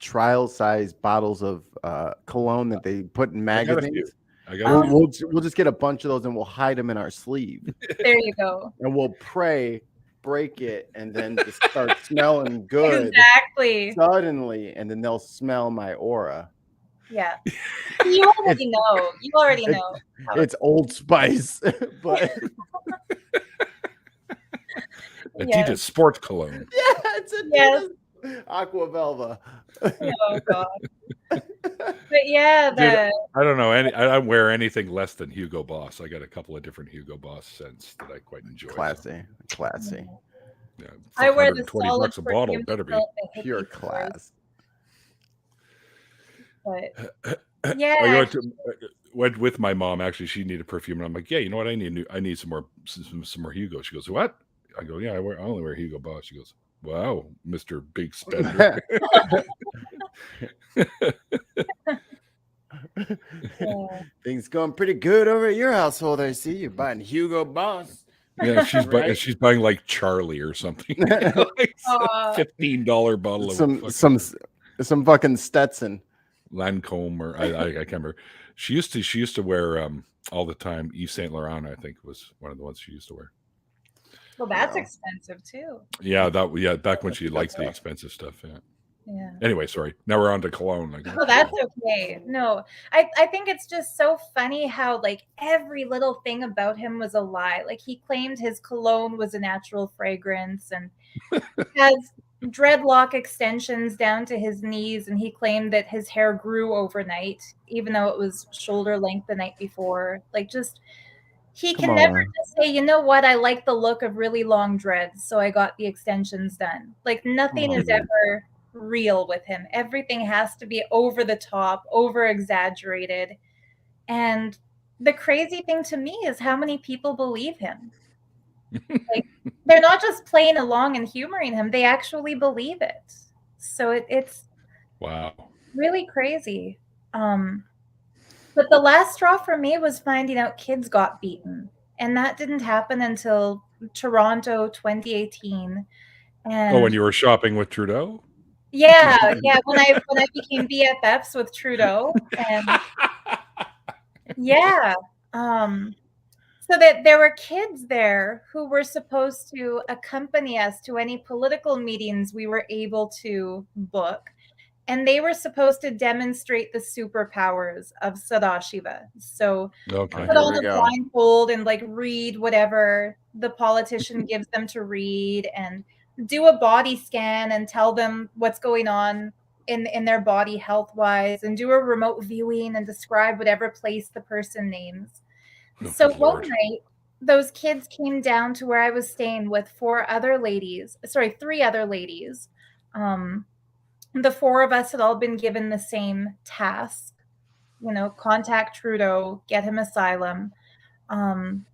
trial-size bottles of cologne that they put in magazines. We'll just get a bunch of those and we'll hide them in our sleeve. There you go. And we'll pray, break it, and then just start smelling good. Exactly. Suddenly, and then they'll smell my aura. Yeah. You already know. It's Old Spice, but Adidas sports cologne. Yeah, it's Adidas Aqua Velva. Oh God. But yeah, Dude, I don't know I don't wear anything less than Hugo Boss. I got a couple of different Hugo Boss scents that I quite enjoy. Classy. Yeah, I wear the $120 a bottle. Better be pure class. But yeah, went with my mom. Actually, she needed perfume, and I'm like, yeah, you know what? I need some more Hugo. She goes, what? I go, yeah, I only wear Hugo Boss. She goes, wow, Mr. Big Spender. Things going pretty good over at your household. I see you buying Hugo Boss. Yeah, she's buying like Charlie or something. Like $15 bottle of some fucking Stetson, Lancome, or I can't remember. She used to wear all the time. Yves Saint Laurent, I think, was one of the ones she used to wear. Well, that's expensive too. Yeah, back when she liked the expensive stuff. Yeah. Anyway, sorry. Now we're on to cologne. Oh, that's okay. No, I think it's just so funny how like every little thing about him was a lie. Like, he claimed his cologne was a natural fragrance and has dreadlock extensions down to his knees, and he claimed that his hair grew overnight, even though it was shoulder length the night before. Like, just he can never just say, you know what, I like the look of really long dreads, so I got the extensions done. Like, nothing is ever real with him. Everything has to be over the top, over exaggerated. And the crazy thing to me is how many people believe him. Like, they're not just playing along and humoring him, they actually believe it. So it's wow, really crazy. But the last straw for me was finding out kids got beaten, and that didn't happen until Toronto 2018. And when you were shopping with Trudeau? Yeah, when I became BFFs with Trudeau, and so that there were kids there who were supposed to accompany us to any political meetings we were able to book, and they were supposed to demonstrate the superpowers of Sadashiva. So put on a blindfold and like read whatever the politician gives them to read, and do a body scan and tell them what's going on in their body health-wise, and do a remote viewing and describe whatever place the person names. So one night, those kids came down to where I was staying with three other ladies. The four of us had all been given the same task, contact Trudeau, get him asylum. And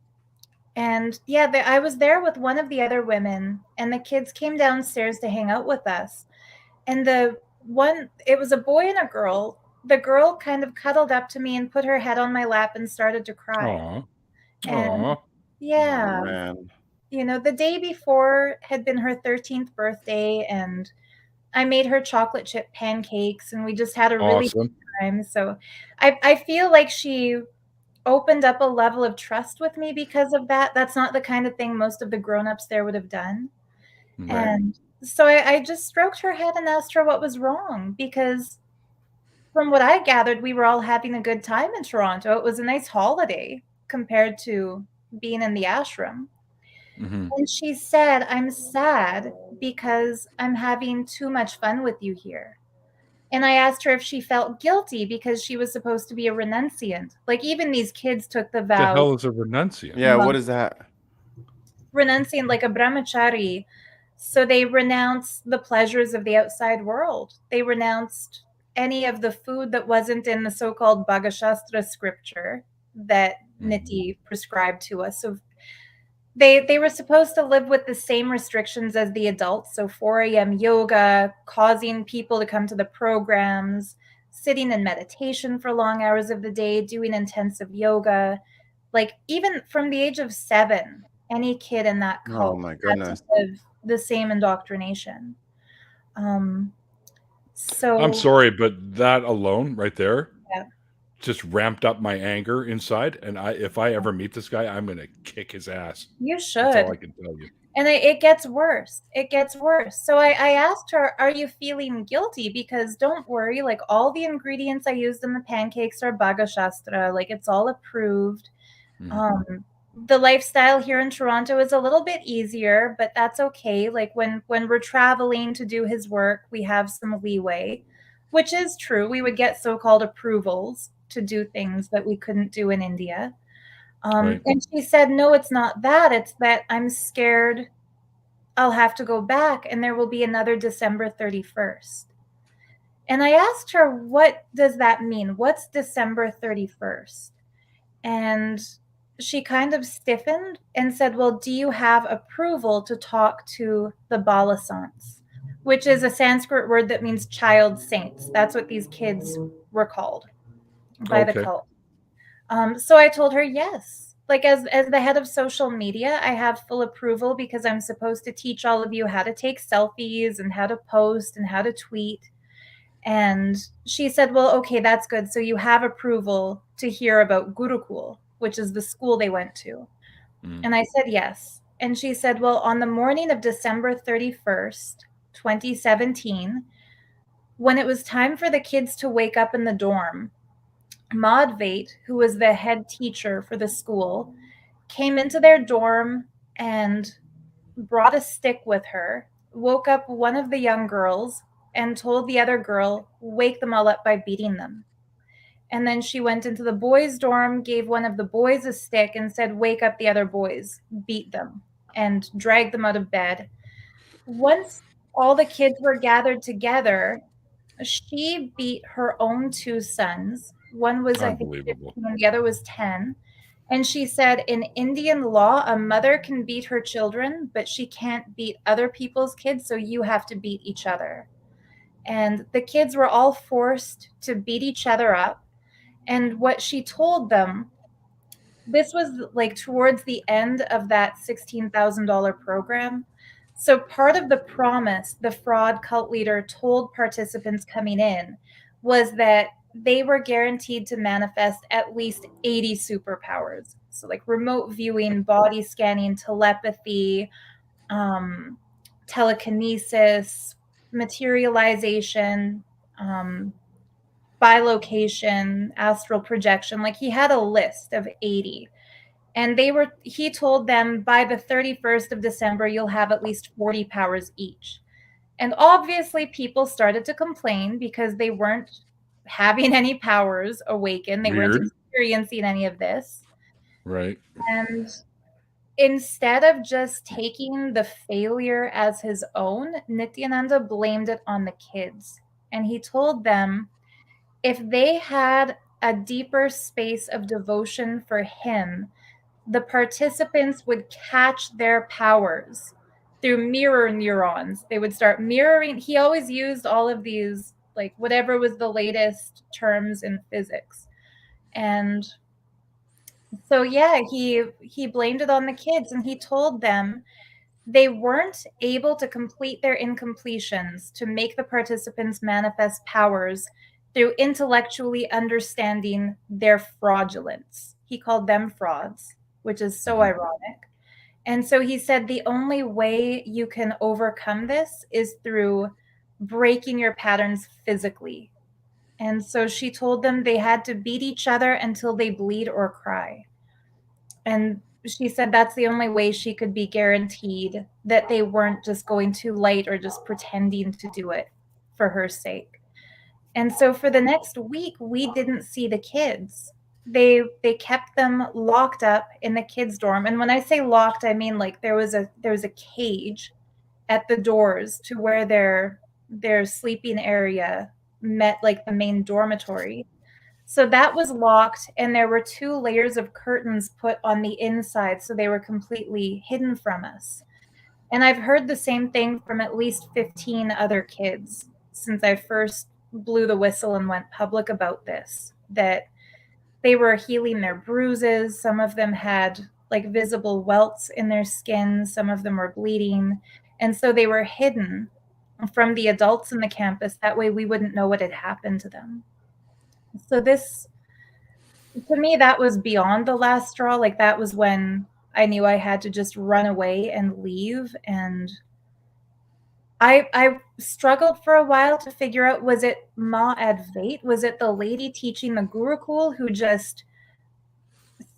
I was there with one of the other women, and the kids came downstairs to hang out with us. And it was a boy and a girl. the girl kind of cuddled up to me and put her head on my lap and started to cry. Aww. And Aww. yeah, Oh, man. you know, the day before had been her 13th birthday, and I made her chocolate chip pancakes, and we just had a really good time. So I feel like she opened up a level of trust with me because of that. That's not the kind of thing most of the grown-ups there would have done. Right. And so I just stroked her head and asked her what was wrong, because from what I gathered, we were all having a good time in Toronto. It was a nice holiday compared to being in the ashram. Mm-hmm. And she said, I'm sad because I'm having too much fun with you here. And I asked her if she felt guilty because she was supposed to be a renunciant. Like, even these kids took the vow. The hell is a renunciant? Yeah, what is that? Renunciant, like a brahmachari. So they renounce the pleasures of the outside world. They renounced any of the food that wasn't in the so-called Bhagashastra scripture that Niti prescribed to us. So they were supposed to live with the same restrictions as the adults. So 4 a.m. yoga, causing people to come to the programs, sitting in meditation for long hours of the day, doing intensive yoga. Like, even from the age of 7, any kid in that cult had to live the same indoctrination. So I'm sorry, but that alone right there yeah. just ramped up my anger inside. And if I ever meet this guy, I'm going to kick his ass. You should. That's all I can tell you. And it gets worse. It gets worse. So I asked her, are you feeling guilty? Because don't worry, like, all the ingredients I used in the pancakes are Bhagashastra. Like, it's all approved. The lifestyle here in Toronto is a little bit easier, but that's okay. Like, when we're traveling to do his work, we have some leeway, which is true. We would get so-called approvals to do things that we couldn't do in India. Right. And she said, no, it's not that. It's that I'm scared I'll have to go back and there will be another December 31st. And I asked her, what does that mean? What's December 31st? And she kind of stiffened and said, well, do you have approval to talk to the Balasants, which is a Sanskrit word that means child saints? That's what these kids were called by the cult. So I told her, yes. Like, as the head of social media, I have full approval because I'm supposed to teach all of you how to take selfies and how to post and how to tweet. And she said, well, okay, that's good. So you have approval to hear about Gurukul, which is the school they went to. And I said, yes. And she said, well, on the morning of December 31st, 2017, when it was time for the kids to wake up in the dorm, Madvait, who was the head teacher for the school, came into their dorm and brought a stick with her, woke up one of the young girls, and told the other girl, wake them all up by beating them. And then she went into the boys' dorm, gave one of the boys a stick, and said, wake up the other boys, beat them, and drag them out of bed. Once all the kids were gathered together, she beat her own 2 sons. One was, I think, 15, and the other was 10. And she said, in Indian law, a mother can beat her children, but she can't beat other people's kids, so you have to beat each other. And the kids were all forced to beat each other up. And what she told them, this was like towards the end of that $16,000 program. So part of the promise the fraud cult leader told participants coming in was that they were guaranteed to manifest at least 80 superpowers. So, like, remote viewing, body scanning, telepathy, telekinesis, materialization, bilocation, astral projection. Like, he had a list of 80. And he told them, by the 31st of December, you'll have at least 40 powers each. And obviously people started to complain because they weren't having any powers awaken. They weren't experiencing any of this. Right. And instead of just taking the failure as his own, Nityananda blamed it on the kids. And he told them, if they had a deeper space of devotion for him, the participants would catch their powers through mirror neurons. They would start mirroring. He always used all of these like whatever was the latest terms in physics. And so yeah, he blamed it on the kids, and he told them they weren't able to complete their incompletions to make the participants manifest powers through intellectually understanding their fraudulence. He called them frauds, which is so ironic. And so he said the only way you can overcome this is through breaking your patterns physically. And so she told them they had to beat each other until they bleed or cry. And she said that's the only way she could be guaranteed that they weren't just going too light or just pretending to do it for her sake. And so for the next week, we didn't see the kids. They kept them locked up in the kids' dorm. And when I say locked, I mean like there was a cage at the doors to where their sleeping area met like the main dormitory. So that was locked, and there were 2 layers of curtains put on the inside, so they were completely hidden from us. And I've heard the same thing from at least 15 other kids since I first blew the whistle and went public about this, that they were healing their bruises. Some of them had like visible welts in their skin. Some of them were bleeding. And so they were hidden from the adults in the campus. That way we wouldn't know what had happened to them. So this, to me, that was beyond the last straw. Like that was when I knew I had to just run away and leave. And I struggled for a while to figure out, was it Ma Advait? Was it the lady teaching the Gurukul who just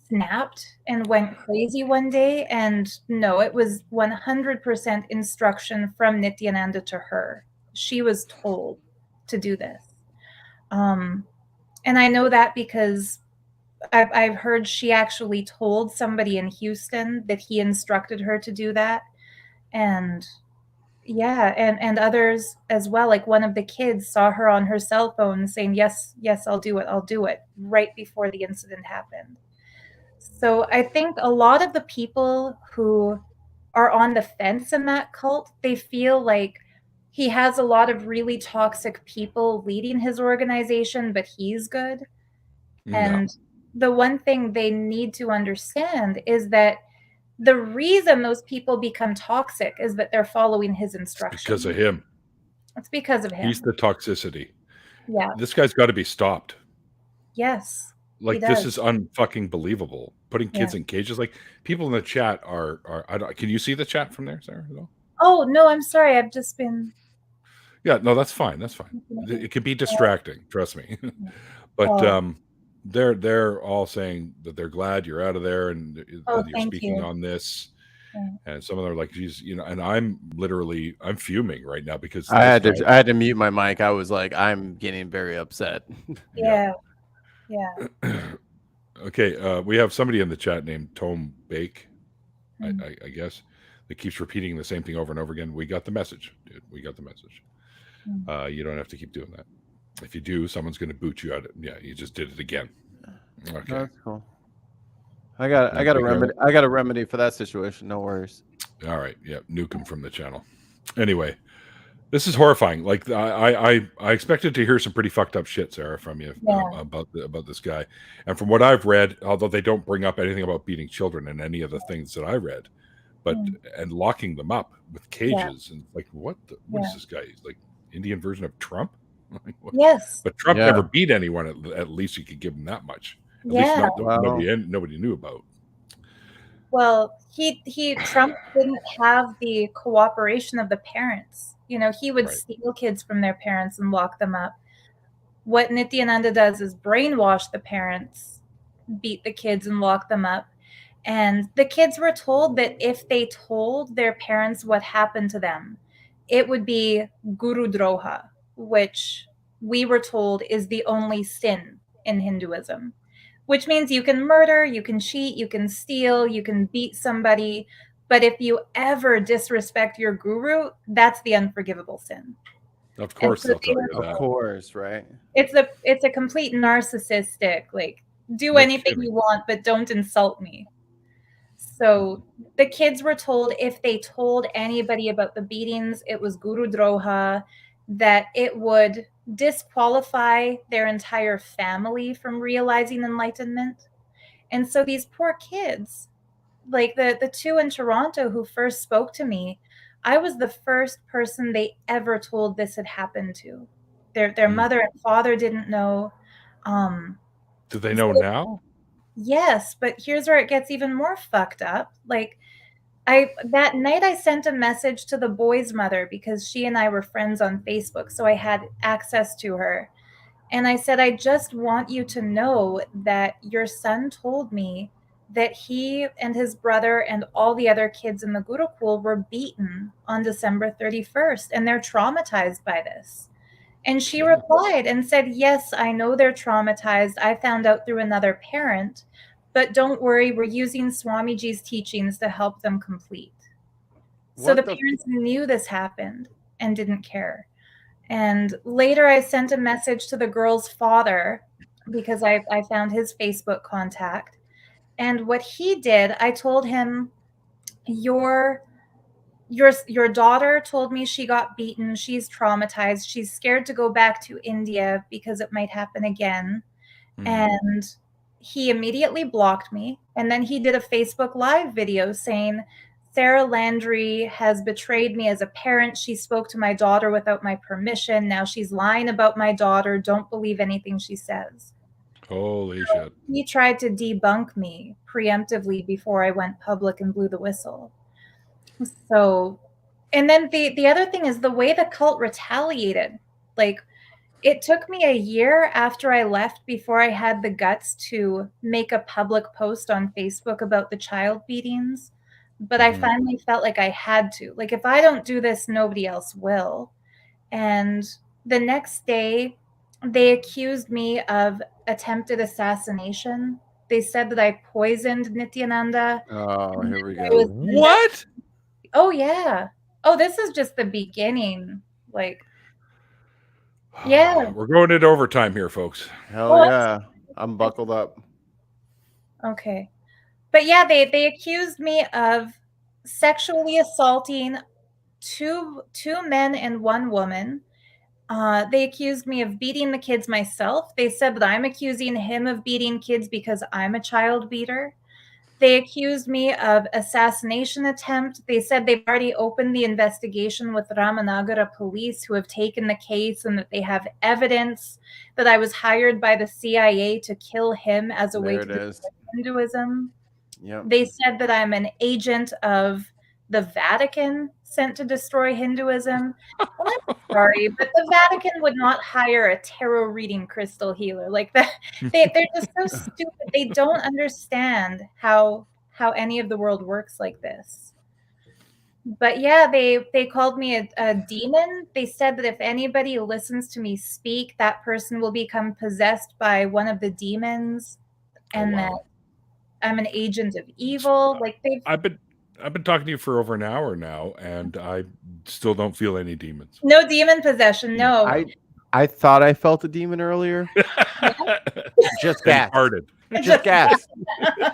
snapped and went crazy one day? And no, it was 100% instruction from Nityananda to her. She was told to do this. And I know that because I've heard she actually told somebody in Houston that he instructed her to do that. And yeah, and others as well. Like one of the kids saw her on her cell phone saying, yes, I'll do it, right before the incident happened. So I think a lot of the people who are on the fence in that cult, they feel like he has a lot of really toxic people leading his organization, but he's good. No. And the one thing they need to understand is that the reason those people become toxic is that they're following his instructions. Because of him. It's because of him. He's the toxicity. Yeah. This guy's got to be stopped. Yes. Like this is unfucking believable. Putting kids in cages. Like people in the chat are can you see the chat from there, Sarah? Oh no, I'm sorry. I've just been. Yeah, no, that's fine. That's fine. It can be distracting. Trust me. But they're all saying that they're glad you're out of there and you're speaking on this. And some of them are like, geez, and I'm fuming right now because I had to mute my mic. I was like, I'm getting very upset. Yeah. Okay, we have somebody in the chat named Tome Bake, I guess, that keeps repeating the same thing over and over again. We got the message, dude. We got the message. You don't have to keep doing that. If you do, someone's going to boot you out. Yeah, you just did it again. Okay, that's cool. I got a remedy. I got a remedy for that situation. No worries. All right, yeah, nuke him from the channel. Anyway, this is horrifying. Like I expected to hear some pretty fucked up shit, Sarah, from you about this guy. And from what I've read, although they don't bring up anything about beating children in any of the things that I read, but and locking them up with cages and like what is this guy? He's like Indian version of Trump. Yes, but Trump never beat anyone. At least you could give him that much. At least nobody knew about. Well, Trump didn't have the cooperation of the parents. He would steal kids from their parents and lock them up. What Nityananda does is brainwash the parents, beat the kids and lock them up. And the kids were told that if they told their parents what happened to them, it would be Guru Droha, which we were told is the only sin in Hinduism, which means you can murder, you can cheat, you can steal, you can beat somebody. But if you ever disrespect your guru, that's the unforgivable sin. Of course, they'll tell you that. Of course, right? It's a complete narcissistic, like, do anything you want, but don't insult me. So the kids were told if they told anybody about the beatings, it was Guru Droha, that it would disqualify their entire family from realizing enlightenment. And so these poor kids, like the two in Toronto who first spoke to me, I was the first person they ever told this had happened to. Their mother and father didn't know. Do they know now? Yes, but here's where it gets even more fucked up. Like, that night I sent a message to the boy's mother because she and I were friends on Facebook, so I had access to her. And I said, I just want you to know that your son told me that he and his brother and all the other kids in the Gurukul were beaten on December 31st, and they're traumatized by this. And she replied and said, yes, I know they're traumatized. I found out through another parent, but don't worry, we're using Swamiji's teachings to help them complete. So the parents knew this happened and didn't care. And later I sent a message to the girl's father because I found his Facebook contact. And what he did, I told him, your daughter told me she got beaten. She's traumatized. She's scared to go back to India because it might happen again. And he immediately blocked me. And then he did a Facebook Live video saying, Sarah Landry has betrayed me as a parent. She spoke to my daughter without my permission. Now she's lying about my daughter. Don't believe anything she says. Holy shit. He tried to debunk me preemptively before I went public and blew the whistle. So, and then the other thing is the way the cult retaliated. Like, it took me a year after I left before I had the guts to make a public post on Facebook about the child beatings. But I finally felt like I had to. Like, if I don't do this, nobody else will. And the next day, they accused me of attempted assassination. They said that I poisoned Nityananda. Oh, here we go. What? Oh, yeah. Oh, this is just the beginning. Like, yeah. We're going into overtime here, folks. Hell yeah. I'm buckled up. Okay. But yeah, they accused me of sexually assaulting two men and one woman. They accused me of beating the kids myself. They said that I'm accusing him of beating kids because I'm a child beater. They accused me of assassination attempt. They said they've already opened the investigation with Ramanagara police, who have taken the case, and that they have evidence that I was hired by the CIA to kill him as a way to destroy Hinduism. Yep. They said that I'm an agent of the Vatican sent to destroy Hinduism. Well, I'm sorry, but the Vatican would not hire a tarot reading crystal healer like that. They're just so stupid. They don't understand how any of the world works like this. But yeah, they called me a demon. They said that if anybody listens to me speak, that person will become possessed by one of the demons, and that I'm an agent of evil. Like, I've been talking to you for over an hour now, and I still don't feel any demons. No demon possession. No. I thought I felt a demon earlier. Just gas. Just gas.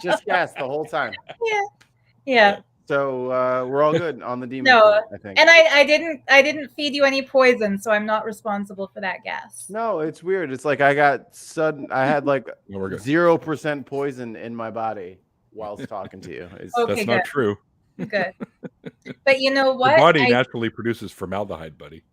Just gas the whole time. Yeah. So we're all good on the demon. No, front, I think. And I didn't feed you any poison, so I'm not responsible for that gas. No, it's weird. It's like I had like 0% poison in my body whilst talking to you. That's not true. Good. But you know what? Your body naturally produces formaldehyde, buddy.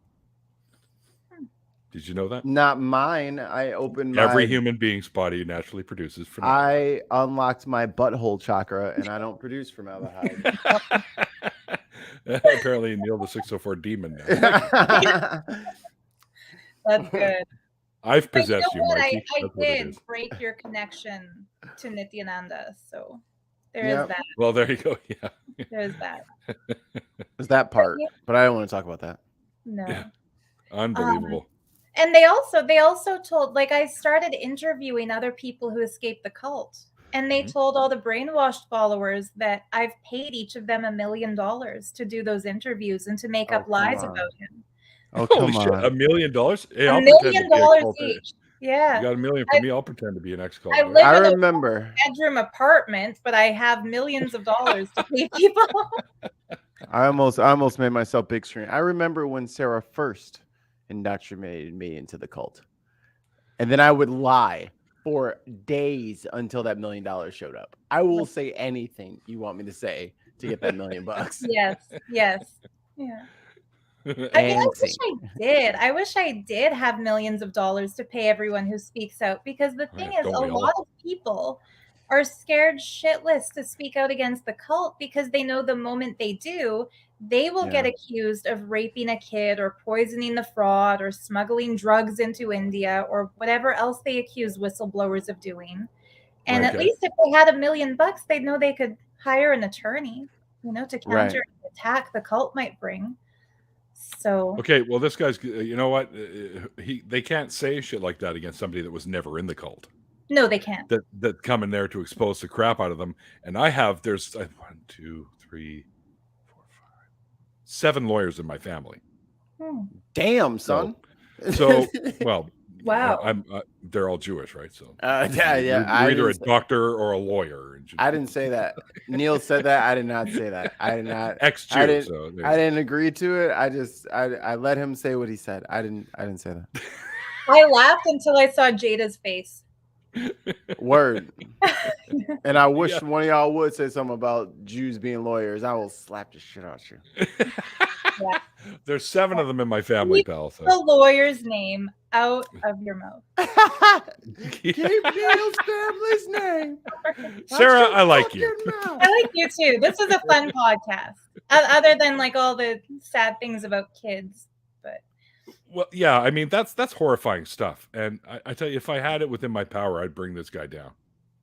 Did you know that? Not mine. I opened every human being's body naturally produces formaldehyde. I unlocked my butthole chakra, and I don't produce formaldehyde. Apparently, Neil the 604 demon now. That's good. I've possessed you, Mikey. I did break your connection to Nityananda, so there is that. Well, there you go. Yeah. There's that. There's that part, but I don't want to talk about that. No. Yeah. Unbelievable. And they also told, like, I started interviewing other people who escaped the cult, and they told all the brainwashed followers that I've paid each of them $1 million to do those interviews and to make up lies about him. Oh, come shit. on. $1 million? Hey, $1 million each. Yeah. You got $1 million for me. I'll pretend to be an ex-cult. I remember. A bedroom apartment, but I have millions of dollars to pay people. I almost made myself big screen. I remember when Sarah first indoctrinated me into the cult. And then I would lie for days until that $1 million showed up. I will say anything you want me to say to get that $1 million. Yes. Yeah. I mean, I wish I did. I wish I did have millions of dollars to pay everyone who speaks out, because the thing is, a lot of people are scared shitless to speak out against the cult because they know the moment they do, they will get accused of raping a kid or poisoning the fraud or smuggling drugs into India or whatever else they accuse whistleblowers of doing. And at least if they had $1 million, they'd know they could hire an attorney, to counter the attack the cult might bring. So okay, well, this guy's, you know what? They can't say shit like that against somebody that was never in the cult. No, they can't. That come in there to expose the crap out of them. And there's 1, 2, 3, 4, 5, 7 lawyers in my family. Damn, son. So well, wow. They're all Jewish, right? So yeah. You're either a doctor or a lawyer. I didn't say that. Neil said that. I did not say that. I did not. Ex-Jew. I didn't agree to it. I let him say what he said. I didn't say that. I laughed until I saw Jada's face. Word. And I wish one of y'all would say something about Jews being lawyers. I will slap the shit out you. There's 7 of them in my family, pal. So. The lawyer's name out of your mouth. Keep Neil's family's name. Sarah, I like you. I like you too. This is a fun podcast. Other than like all the sad things about kids. Well, yeah, I mean that's horrifying stuff. And I tell you, if I had it within my power, I'd bring this guy down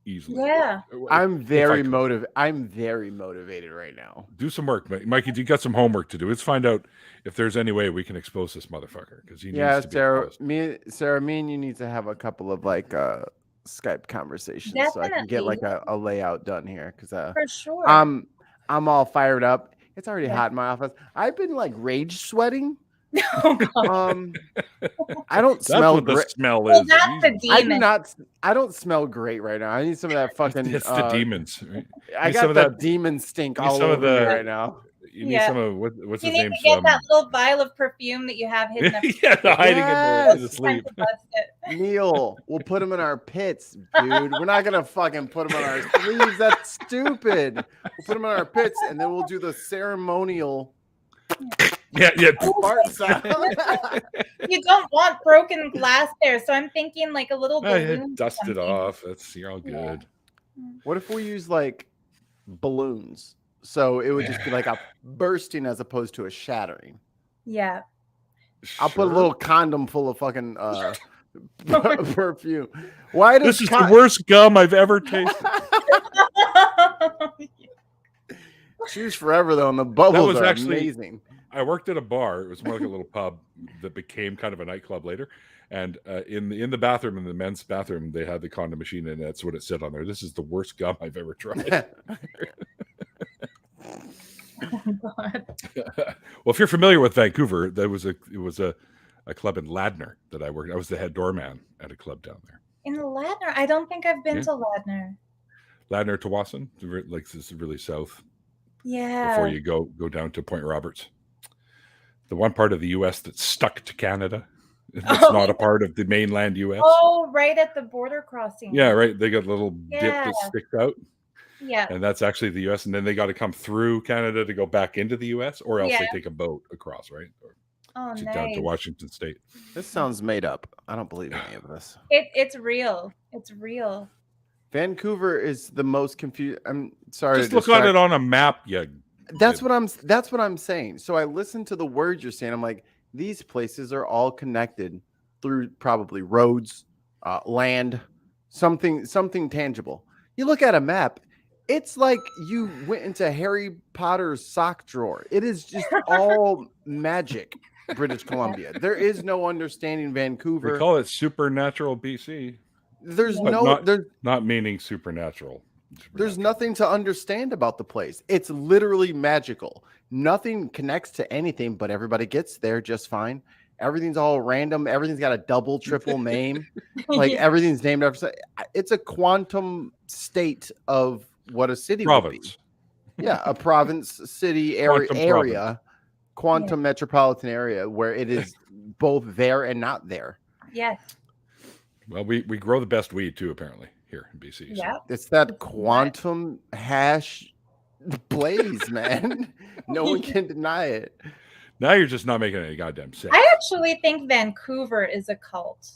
easily. Yeah. I'm very motivated right now. Do some work, Mikey. You got some homework to do. Let's find out if there's any way we can expose this motherfucker, because he needs to be exposed. Sarah, me and you need to have a couple of Skype conversations. Definitely. So I can get a layout done here, because for sure. I'm all fired up. It's already hot in my office. I've been rage sweating. I don't smell great. The smell well, is. That's the demon. I don't smell great right now. I need some of that fucking. It's the demons. Right? I got that demon stink all over me right now. You need some of what's his name? You need to get that little vial of perfume that you have hidden up. Hiding in the sleep. Neil, we'll put them in our pits, dude. We're not gonna fucking put them on our sleeves. That's stupid. We'll put them in our pits, and then we'll do the ceremonial. Yeah. You don't want broken glass there, so I'm thinking a little balloon. Dust it off. You're all good. What if we use balloons? So it would just be a bursting as opposed to a shattering. Yeah. I'll put a little condom full of fucking perfume. Why does this is the worst gum I've ever tasted? Cheers forever though, and the bubbles are amazing. I worked at a bar. It was more like a little pub that became kind of a nightclub later. And in the bathroom, in the men's bathroom, they had the condom machine, and that's what it said on there. This is the worst gum I've ever tried. Oh, God. Well, if you're familiar with Vancouver, it was a club in Ladner that I worked. I was the head doorman at a club down there. In Ladner? I don't think I've been to Ladner. Ladner, Tawasin, this is really south. Yeah. Before you go down to Point Roberts. The one part of the U.S. that's stuck to Canada. It's not a part of the mainland U.S. Oh, right at the border crossing. Yeah, right. They got a little dip that sticks out. Yeah. And that's actually the U.S. And then they got to come through Canada to go back into the U.S. or else they take a boat across, right? Or down to Washington State. This sounds made up. I don't believe any of this. It's real. It's real. Vancouver is the most confused. I'm sorry. Just look at it on a map. Yeah. That's what I'm saying. So I listened to the words you're saying. I'm like, these places are all connected through probably roads, land, something tangible. You look at a map, it's like you went into Harry Potter's sock drawer. It is just all magic. British Columbia. There is no understanding Vancouver. We call it supernatural BC. There's not meaning supernatural. There's nothing to understand about the place. It's literally magical. Nothing connects to anything, but everybody gets there just fine. Everything's all random. Everything's got a double, triple name. Everything's named after. It's a quantum state of what a city would be. Yeah, a province, city, area. quantum metropolitan area where it is both there and not there. Yes. Well, we grow the best weed too, apparently, here in BC. Yeah. So. It's that quantum hash blaze, man. No one can deny it. Now you're just not making any goddamn sense. I actually think Vancouver is a cult.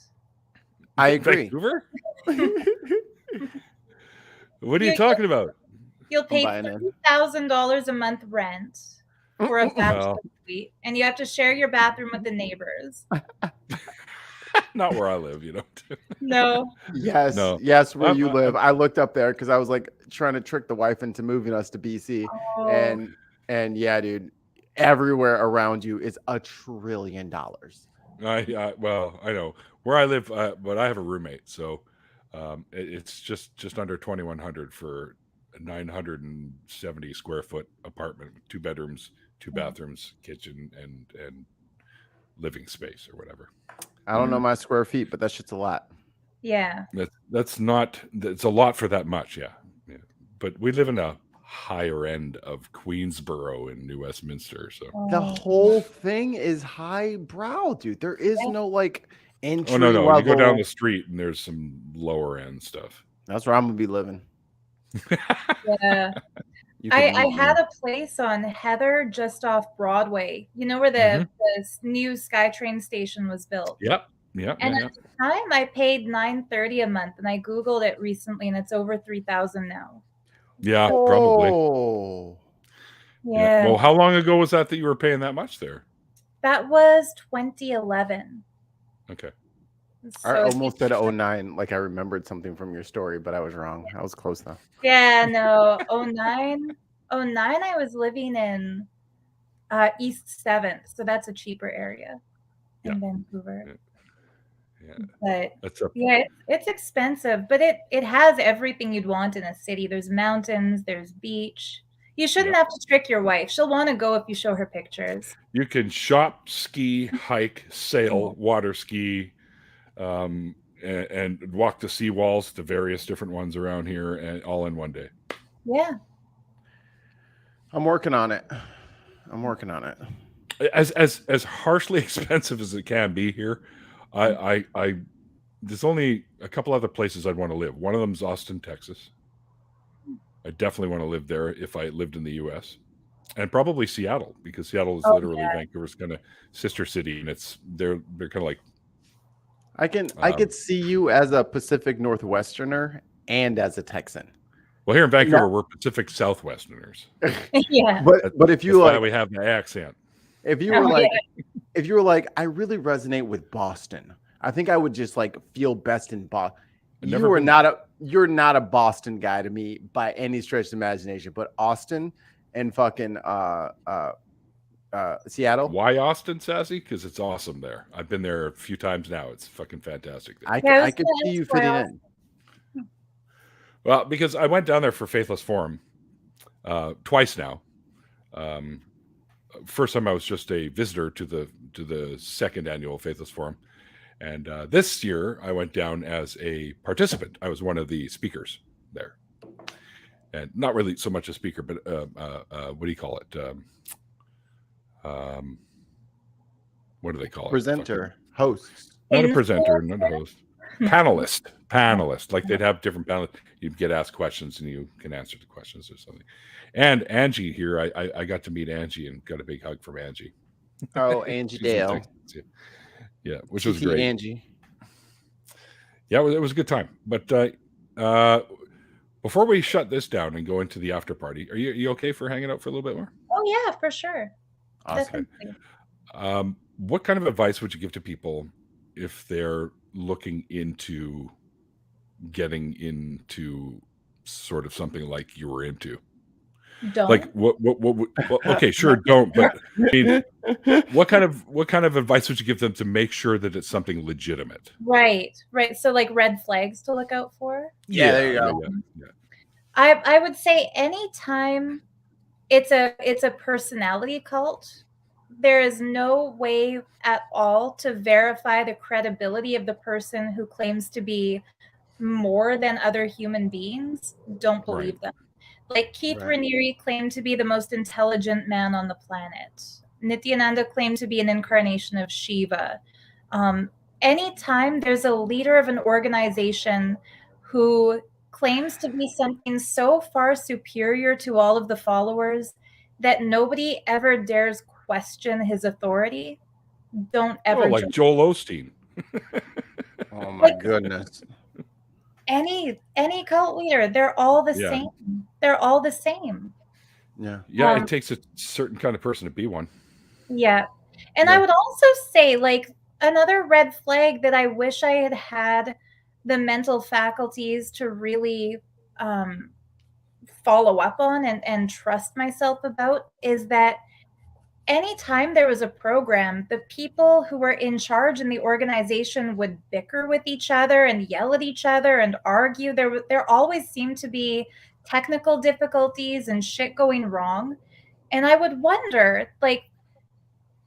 I agree. Vancouver? What are you talking about? You'll pay $3,000 a month rent for a bachelor suite, and you have to share your bathroom with the neighbors. Not where I live, you know. No. Yes, No. yes, where you live. I looked up there because I was like trying to trick the wife into moving us to BC, and yeah, dude, everywhere around you is $1 trillion. Well, I know where I live, but I have a roommate, so it's just under 2,100 for a 970 square foot apartment with 2 bedrooms, 2 bathrooms, kitchen, and living space or whatever. I don't know my square feet, but that shit's a lot. Yeah. That's a lot for that much, yeah. But we live in a higher end of Queensborough in New Westminster, so the whole thing is highbrow, dude. There is no like entry level. You go down the street and there's some lower end stuff. That's where I'm gonna be living. Yeah. I had a place on Heather just off Broadway. You know where the new SkyTrain station was built? Yep. And at the time, I paid $930 a month, and I Googled it recently, and it's over $3,000 now. Yeah, probably. Yeah. Well, how long ago was that you were paying that much there? That was 2011. Okay. So I almost said 09, like I remembered something from your story, but I was wrong. I was close though. Yeah, no, 09, I was living in East 7th, so that's a cheaper area in Vancouver. But it's expensive, but it has everything you'd want in a city. There's mountains, there's beach. You shouldn't have to trick your wife. She'll want to go if you show her pictures. You can shop, ski, hike, sail, water ski, and walk the seawalls, the various different ones around here, and all in one day. Yeah. I'm working on it. As harshly expensive as it can be here, I there's only a couple other places I'd want to live. One of them is Austin, Texas. I definitely want to live there if I lived in the U.S. And probably Seattle, because Seattle is literally Vancouver's kind of sister city, and they're kind of like. I could see you as a Pacific Northwesterner and as a Texan. Well, here in Vancouver, we're Pacific Southwesterners. Yeah, but if you why we have the accent. If you were like, I really resonate with Boston. I think I would just like feel best in Boston. You're not a Boston guy to me by any stretch of the imagination, but Austin and fucking Seattle. Why Austin, Sassy? Because it's awesome there. I've been there a few times now. It's fucking fantastic there. I could see you fitting in. Well, because I went down there for Faithless Forum twice now. First time I was just a visitor to the second annual Faithless Forum, and this year I went down as a participant. I was one of the speakers there, and not really so much a speaker, but what do you call it? What do they call it? Presenter, host. Not a presenter, not a host. Panelist. Like they'd have different panelists. You'd get asked questions and you can answer the questions or something. And Angie here, I got to meet Angie and got a big hug from Angie. Oh, Angie Dale. Yeah, which was great. Angie. Yeah, it was a good time. But before we shut this down and go into the after party, are you okay for hanging out for a little bit more? Oh yeah, for sure. Awesome. What kind of advice would you give to people if they're looking into getting into sort of something like you were into? Don't. Like what okay, sure, don't, but I mean, what kind of advice would you give them to make sure that it's something legitimate? Right. So like red flags to look out for? Yeah, there you go. Yeah. I would say anytime it's a personality cult, there is no way at all to verify the credibility of the person who claims to be more than other human beings. Don't believe them. Like Keith Raniere claimed to be the most intelligent man on the planet. Nityananda claimed to be an incarnation of Shiva. Anytime there's a leader of an organization who claims to be something so far superior to all of the followers that nobody ever dares question his authority, don't ever. Like Joel Osteen. Oh my goodness. Any cult leader, they're all the same. They're all the same. Yeah. Yeah, it takes a certain kind of person to be one. Yeah. And I would also say, like, another red flag that I wish I had had the mental faculties to really follow up on and trust myself about is that anytime there was a program, the people who were in charge in the organization would bicker with each other and yell at each other and argue. There always seemed to be technical difficulties and shit going wrong. And I would wonder, like,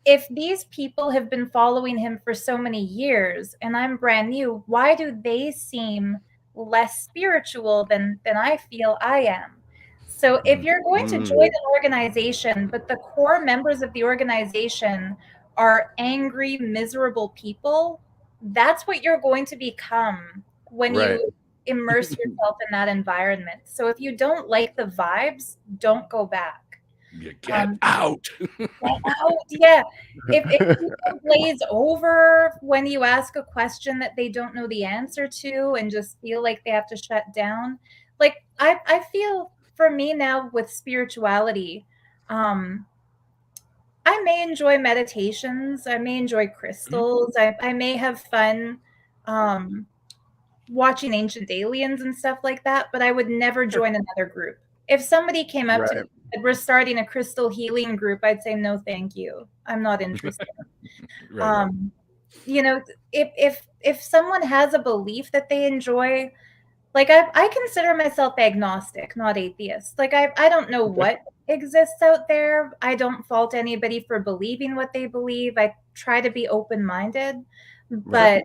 if these people have been following him for so many years and I'm brand new, why do they seem less spiritual than I feel I am? So if you're going to join an organization, but the core members of the organization are angry, miserable people, that's what you're going to become when you immerse yourself in that environment. So if you don't like the vibes, don't go back. You get out. Get out. Yeah. If people glaze over when you ask a question that they don't know the answer to and just feel like they have to shut down, like I feel for me now with spirituality, I may enjoy meditations, I may enjoy crystals, I may have fun watching Ancient Aliens and stuff like that, but I would never join another group. If somebody came up to me and said, we're starting a crystal healing group, I'd say, no, thank you. I'm not interested. You know, if someone has a belief that they enjoy, like I consider myself agnostic, not atheist. Like I don't know what exists out there. I don't fault anybody for believing what they believe. I try to be open-minded, but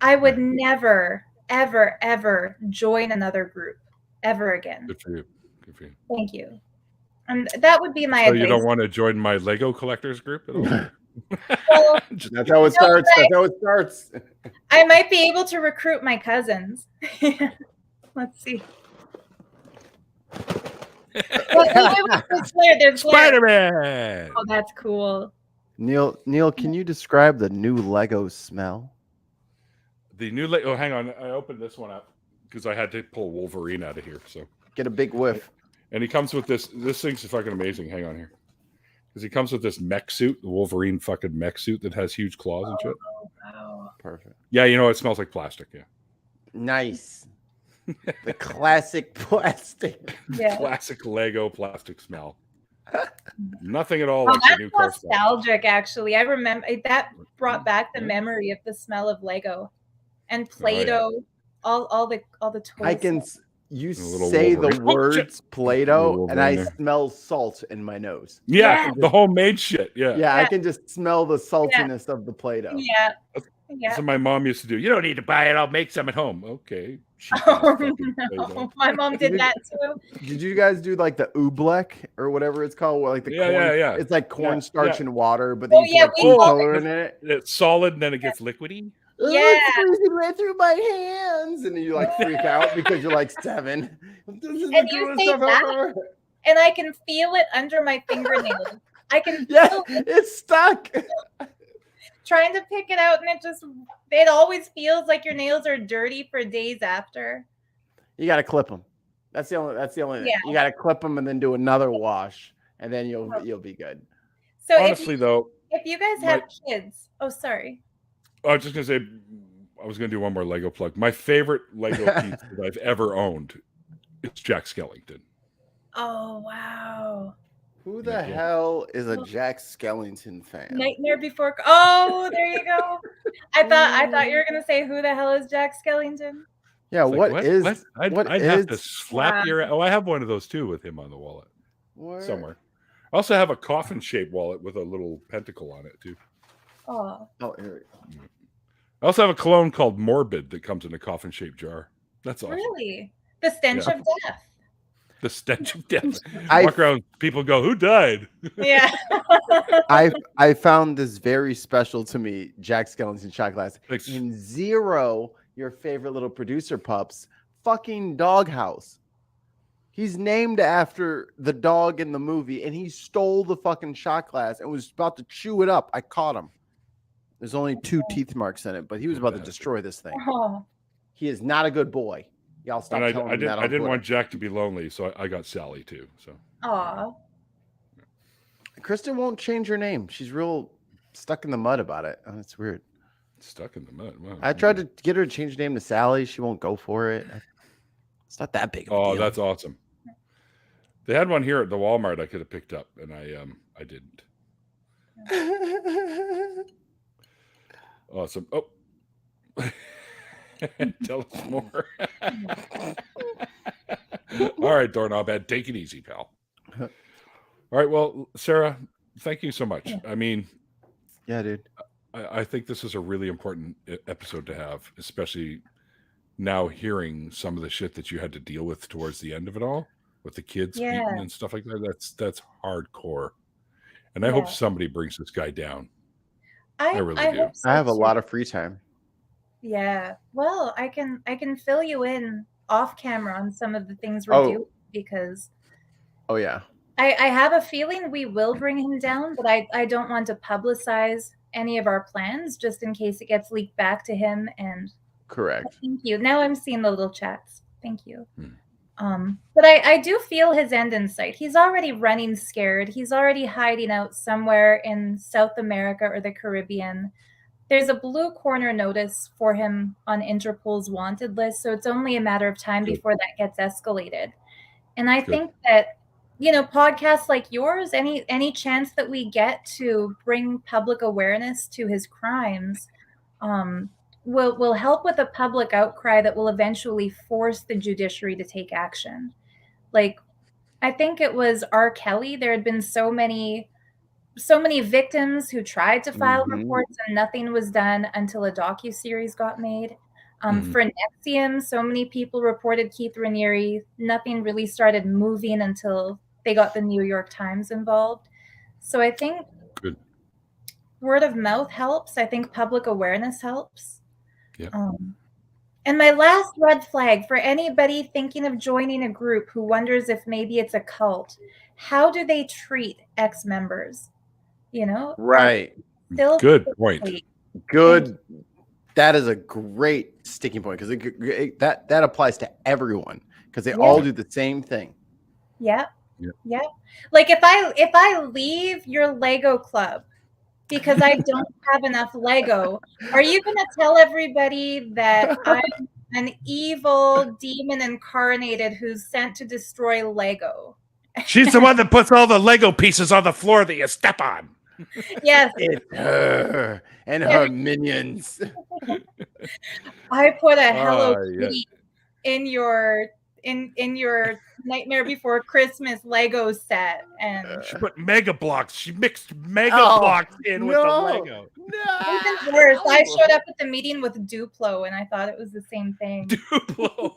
I would never, ever, ever join another group ever again. Good for you. Good for you. Thank you. And that would be my advice. You don't want to join my Lego collectors group at all? Well, that's how it starts. That's how it starts. I might be able to recruit my cousins. Let's see. There's Spider-Man. Oh, that's cool. Neil, can you describe the new Lego smell? The new Lego. Oh, hang on. I opened this one up because I had to pull Wolverine out of here. So get a big whiff. And he comes with this. This thing's fucking amazing. Hang on here. Because he comes with this mech suit, the Wolverine fucking mech suit that has huge claws and shit. Wow. Perfect. Yeah, you know, it smells like plastic. Yeah. Nice. The classic plastic. Yeah. Classic Lego plastic smell. Nothing at all like that's the new car smell. Nostalgic, actually. I remember that brought back the memory of the smell of Lego and Play-Doh. All the toys. You say the words Play-Doh, and I smell salt in my nose. Yeah, the homemade shit. Yeah, I can just smell the saltiness of the Play-Doh. Yeah. That's what my mom used to do. You don't need to buy it. I'll make some at home. Okay. No. My mom did that too. Did you guys do like the oobleck or whatever it's called? Like the corn, it's like cornstarch and water, but then you put food color in it. It's solid, and then it gets liquidy. Yeah, it's freezing right through my hands, and then you like freak out because you're like 7. This is and you say that, and I can feel it under my fingernails. I can feel it's stuck. Trying to pick it out, and it always feels like your nails are dirty for days after. You got to clip them. That's the only thing. You got to clip them and then do another wash, and then you'll be good. So honestly, if you guys have kids, sorry. I was just gonna say, I was gonna do one more Lego plug. My favorite Lego piece that I've ever owned is Jack Skellington. Oh wow! Who the hell is a Jack Skellington fan? Nightmare Before. Oh, there you go. I thought you were gonna say who the hell is Jack Skellington? Yeah, like, I'd have to slap your. Oh, I have one of those too with him on the wallet somewhere. I also have a coffin-shaped wallet with a little pentacle on it too. Oh, here we go. I also have a cologne called Morbid that comes in a coffin-shaped jar. That's awesome. Really? The stench of death. The stench of death. Walk around, people go, "Who died?" Yeah. I found this very special to me, Jack Skellington shot glass. Thanks. In Zero, your favorite little producer pups, fucking doghouse. He's named after the dog in the movie, and he stole the fucking shot glass and was about to chew it up. I caught him. There's only 2 teeth marks in it, but he was about to destroy this thing. Oh. He is not a good boy. Y'all stop telling him that. I didn't want Jack to be lonely, so I got Sally too. So. Aw. Kristen won't change her name. She's real stuck in the mud about it. Oh, that's weird. Stuck in the mud. Wow. I tried to get her to change her name to Sally. She won't go for it. It's not that big of a deal. That's awesome. They had one here at the Walmart I could have picked up, and I didn't. Awesome. Oh. Tell us more. All right, doorknob head, take it easy, pal. All right, well, Sarah, thank you so much. I mean, yeah, dude. I think this is a really important episode to have, especially now hearing some of the shit that you had to deal with towards the end of it all, with the kids beaten and stuff like that. That's hardcore, and I hope somebody brings this guy down. I really do. I have a lot of free time. Yeah. Well, I can fill you in off camera on some of the things we're doing because. Oh yeah. I have a feeling we will bring him down, but I don't want to publicize any of our plans just in case it gets leaked back to him. And correct. Thank you. Now I'm seeing the little chats. Thank you. But I do feel his end in sight. He's already running scared. He's already hiding out somewhere in South America or the Caribbean. There's a blue corner notice for him on Interpol's wanted list, so it's only a matter of time before that gets escalated. And I think that, you know, podcasts like yours, any chance that we get to bring public awareness to his crimes, will help with a public outcry that will eventually force the judiciary to take action. Like, I think it was R. Kelly. There had been so many victims who tried to file reports and nothing was done until a docuseries got made. For Nexium, so many people reported Keith Raniere. Nothing really started moving until they got the New York Times involved. So I think word of mouth helps. I think public awareness helps. Yeah. And my last red flag for anybody thinking of joining a group who wonders if maybe it's a cult, how do they treat ex-members? You know? Right. Still good point. Good. That is a great sticking point because that applies to everyone because they all do the same thing. Yeah. Like if I leave your Lego club because I don't have enough Lego, are you going to tell everybody that I'm an evil demon incarnated who's sent to destroy Lego? She's the one that puts all the Lego pieces on the floor that you step on. Yes. It's her and her minions. I put a Hello Kitty in your Nightmare Before Christmas Lego set, and she put Mega Blocks. She mixed Mega Blocks in with the Lego. No, even worse. I showed up at the meeting with Duplo, and I thought it was the same thing. Duplo.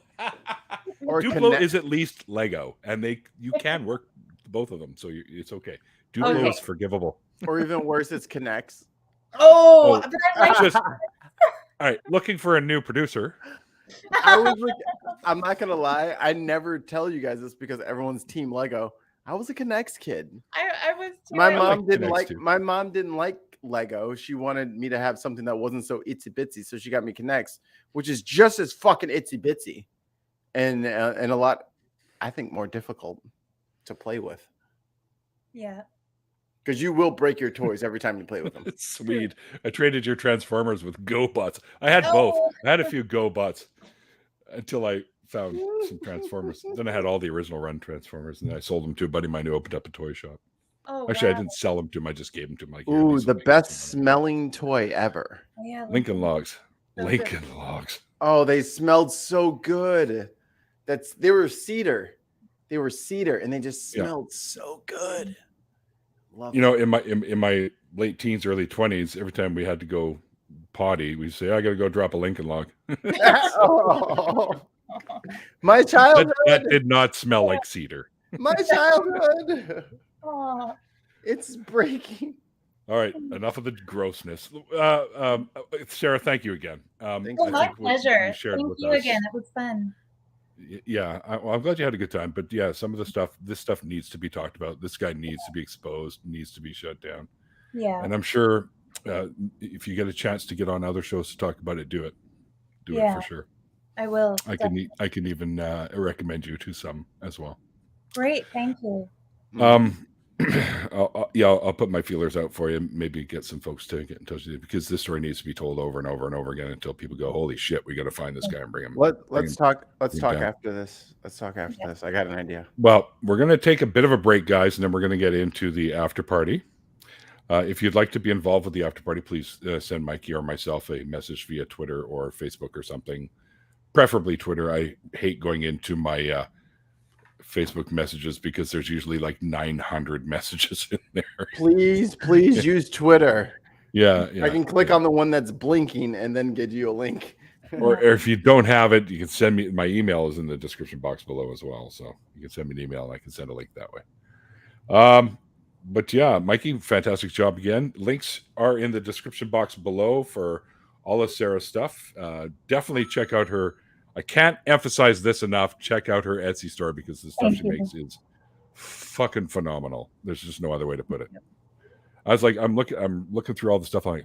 Duplo is at least Lego, and you can work both of them, so it's okay. Duplo is forgivable. Or even worse, it's Connects. But I like all right, looking for a new producer. I'm not gonna lie, I never tell you guys this because everyone's team Lego. I was a Connects kid. I was too. My mom didn't like Lego. She wanted me to have something that wasn't so itsy bitsy, so she got me Connects, which is just as fucking itsy bitsy, and a lot, I think, more difficult to play with. Yeah. Because you will break your toys every time you play with them. It's sweet. I traded your Transformers with GoBots. I had both. I had a few GoBots until I found some Transformers. Then I had all the original run Transformers, and then I sold them to a buddy of mine who opened up a toy shop. Actually, I didn't sell them to him. I just gave them to him. Like, ooh, the best smelling toy ever. Yeah, Lincoln Logs. Lincoln Logs. Oh, they smelled so good. They were cedar. They were cedar, and they just smelled so good. You know, in my late teens, early 20s, every time we had to go potty, we'd say, I got to go drop a Lincoln Log. My childhood. That did not smell like cedar. My childhood. Oh. It's breaking. All right, enough of the grossness. Sarah, thank you again. My pleasure. Thank you again. It was fun. Yeah, I'm glad you had a good time. But yeah, some of this stuff needs to be talked about. This guy needs to be exposed, needs to be shut down. Yeah. And I'm sure if you get a chance to get on other shows to talk about it, do it. Do it for sure. I will. I can even recommend you to some as well. Great, thank you. I'll put my feelers out for you. Maybe get some folks to get in touch with you, because this story needs to be told over and over and over again until people go, "Holy shit, we got to find this guy and bring him." Let's talk after this. Let's talk after this. I got an idea. Well, we're going to take a bit of a break, guys, and then we're going to get into the after party. If you'd like to be involved with the after party, please send Mikey or myself a message via Twitter or Facebook or something. Preferably Twitter. I hate going into my Facebook messages because there's usually like 900 messages in there. Please use Twitter. Yeah. I can click on the one that's blinking and then get you a link. Or if you don't have it, you can send me. My email is in the description box below as well, so you can send me an email and I can send a link that way. But yeah, Mikey, fantastic job again. Links are in the description box below for all of Sarah's stuff. Definitely check out her. I can't emphasize this enough. Check out her Etsy store, because the stuff she makes is fucking phenomenal. There's just no other way to put it. I was like, I'm looking through all the stuff. I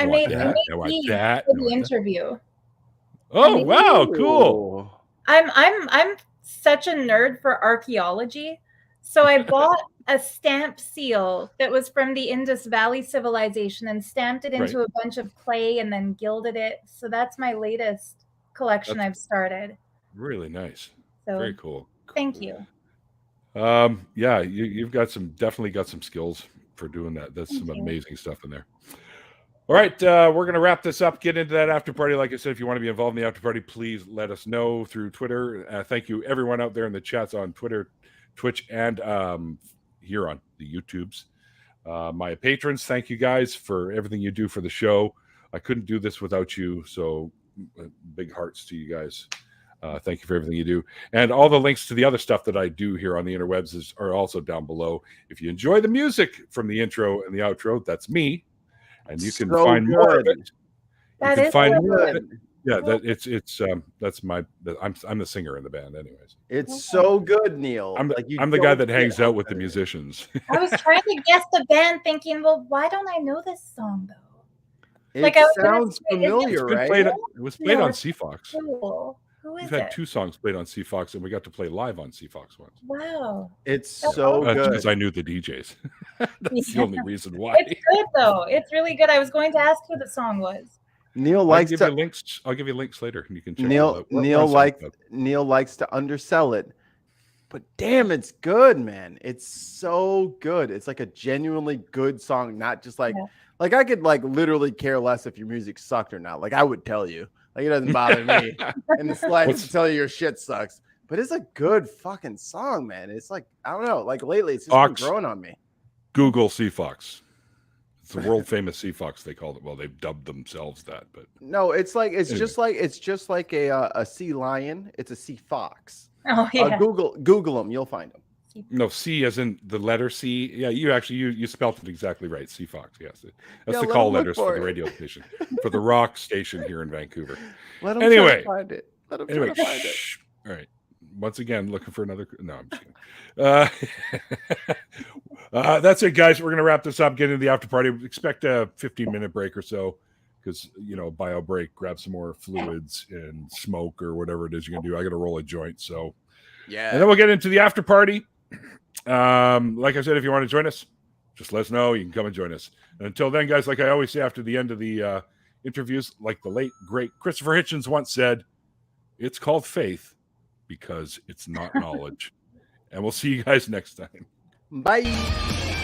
made that for the interview. Oh wow, cool. I'm such a nerd for archaeology, so I bought a stamp seal that was from the Indus Valley civilization and stamped it into a bunch of clay and then gilded it. So that's my latest collection I've started. Really nice. So, very cool. Thank you. Yeah, you've definitely got some skills for doing that. That's some amazing stuff in there. All right, we're going to wrap this up, get into that after party. Like I said, if you want to be involved in the after party, please let us know through Twitter. Thank you, everyone out there in the chats on Twitter, Twitch, and here on the YouTubes. My patrons, thank you guys for everything you do for the show. I couldn't do this without you, so big hearts to you guys. Thank you for everything you do. And all the links to the other stuff that I do here on the interwebs are also down below. If you enjoy the music from the intro and the outro, that's me. And you can find more of it. You can find more of it. Yeah, I'm the singer in the band, anyways. It's so good, Neil. I'm the guy that hangs out with the musicians. I was trying to guess the band, thinking, well, why don't I know this song though? It sounds familiar, right? It was played on CFox. Cool. We've had 2 songs played on CFox, and we got to play live on CFox once. Wow. It's so good. Because I knew the DJs. That's the only reason why. It's good, though. It's really good. I was going to ask who the song was. Neil likes to links. I'll give you links later, and you can check Neil. Neil likes to undersell it, but damn, it's good, man. It's so good. It's like a genuinely good song, not just like I could literally care less if your music sucked or not. Like I would tell you. Like it doesn't bother me in the slightest to tell you your shit sucks. But it's a good fucking song, man. It's like, I don't know. Like lately, it's just been growing on me. Google CFox. It's the world famous CFox. They called it. Well, they've dubbed themselves that, but no, it's just like a sea lion. It's a sea fox. Oh yeah. Google them. You'll find them. No, C as in the letter C. Yeah, you spelled it exactly right. CFox. Yes, that's the call letters for the radio station, for the rock station here in Vancouver. Let them try to find it. Let them try to find it. All right. Once again, looking for another. No, I'm just kidding. That's it, guys. We're gonna wrap this up. Get into the after party. Expect a 15-minute break or so, because bio break. Grab some more fluids and smoke or whatever it is you're gonna do. I got to roll a joint, so yeah. And then we'll get into the after party. Like I said, if you want to join us, just let us know. You can come and join us. And until then, guys, like I always say after the end of the interviews, like the late great Christopher Hitchens once said, it's called faith because it's not knowledge. And we'll see you guys next time. Bye.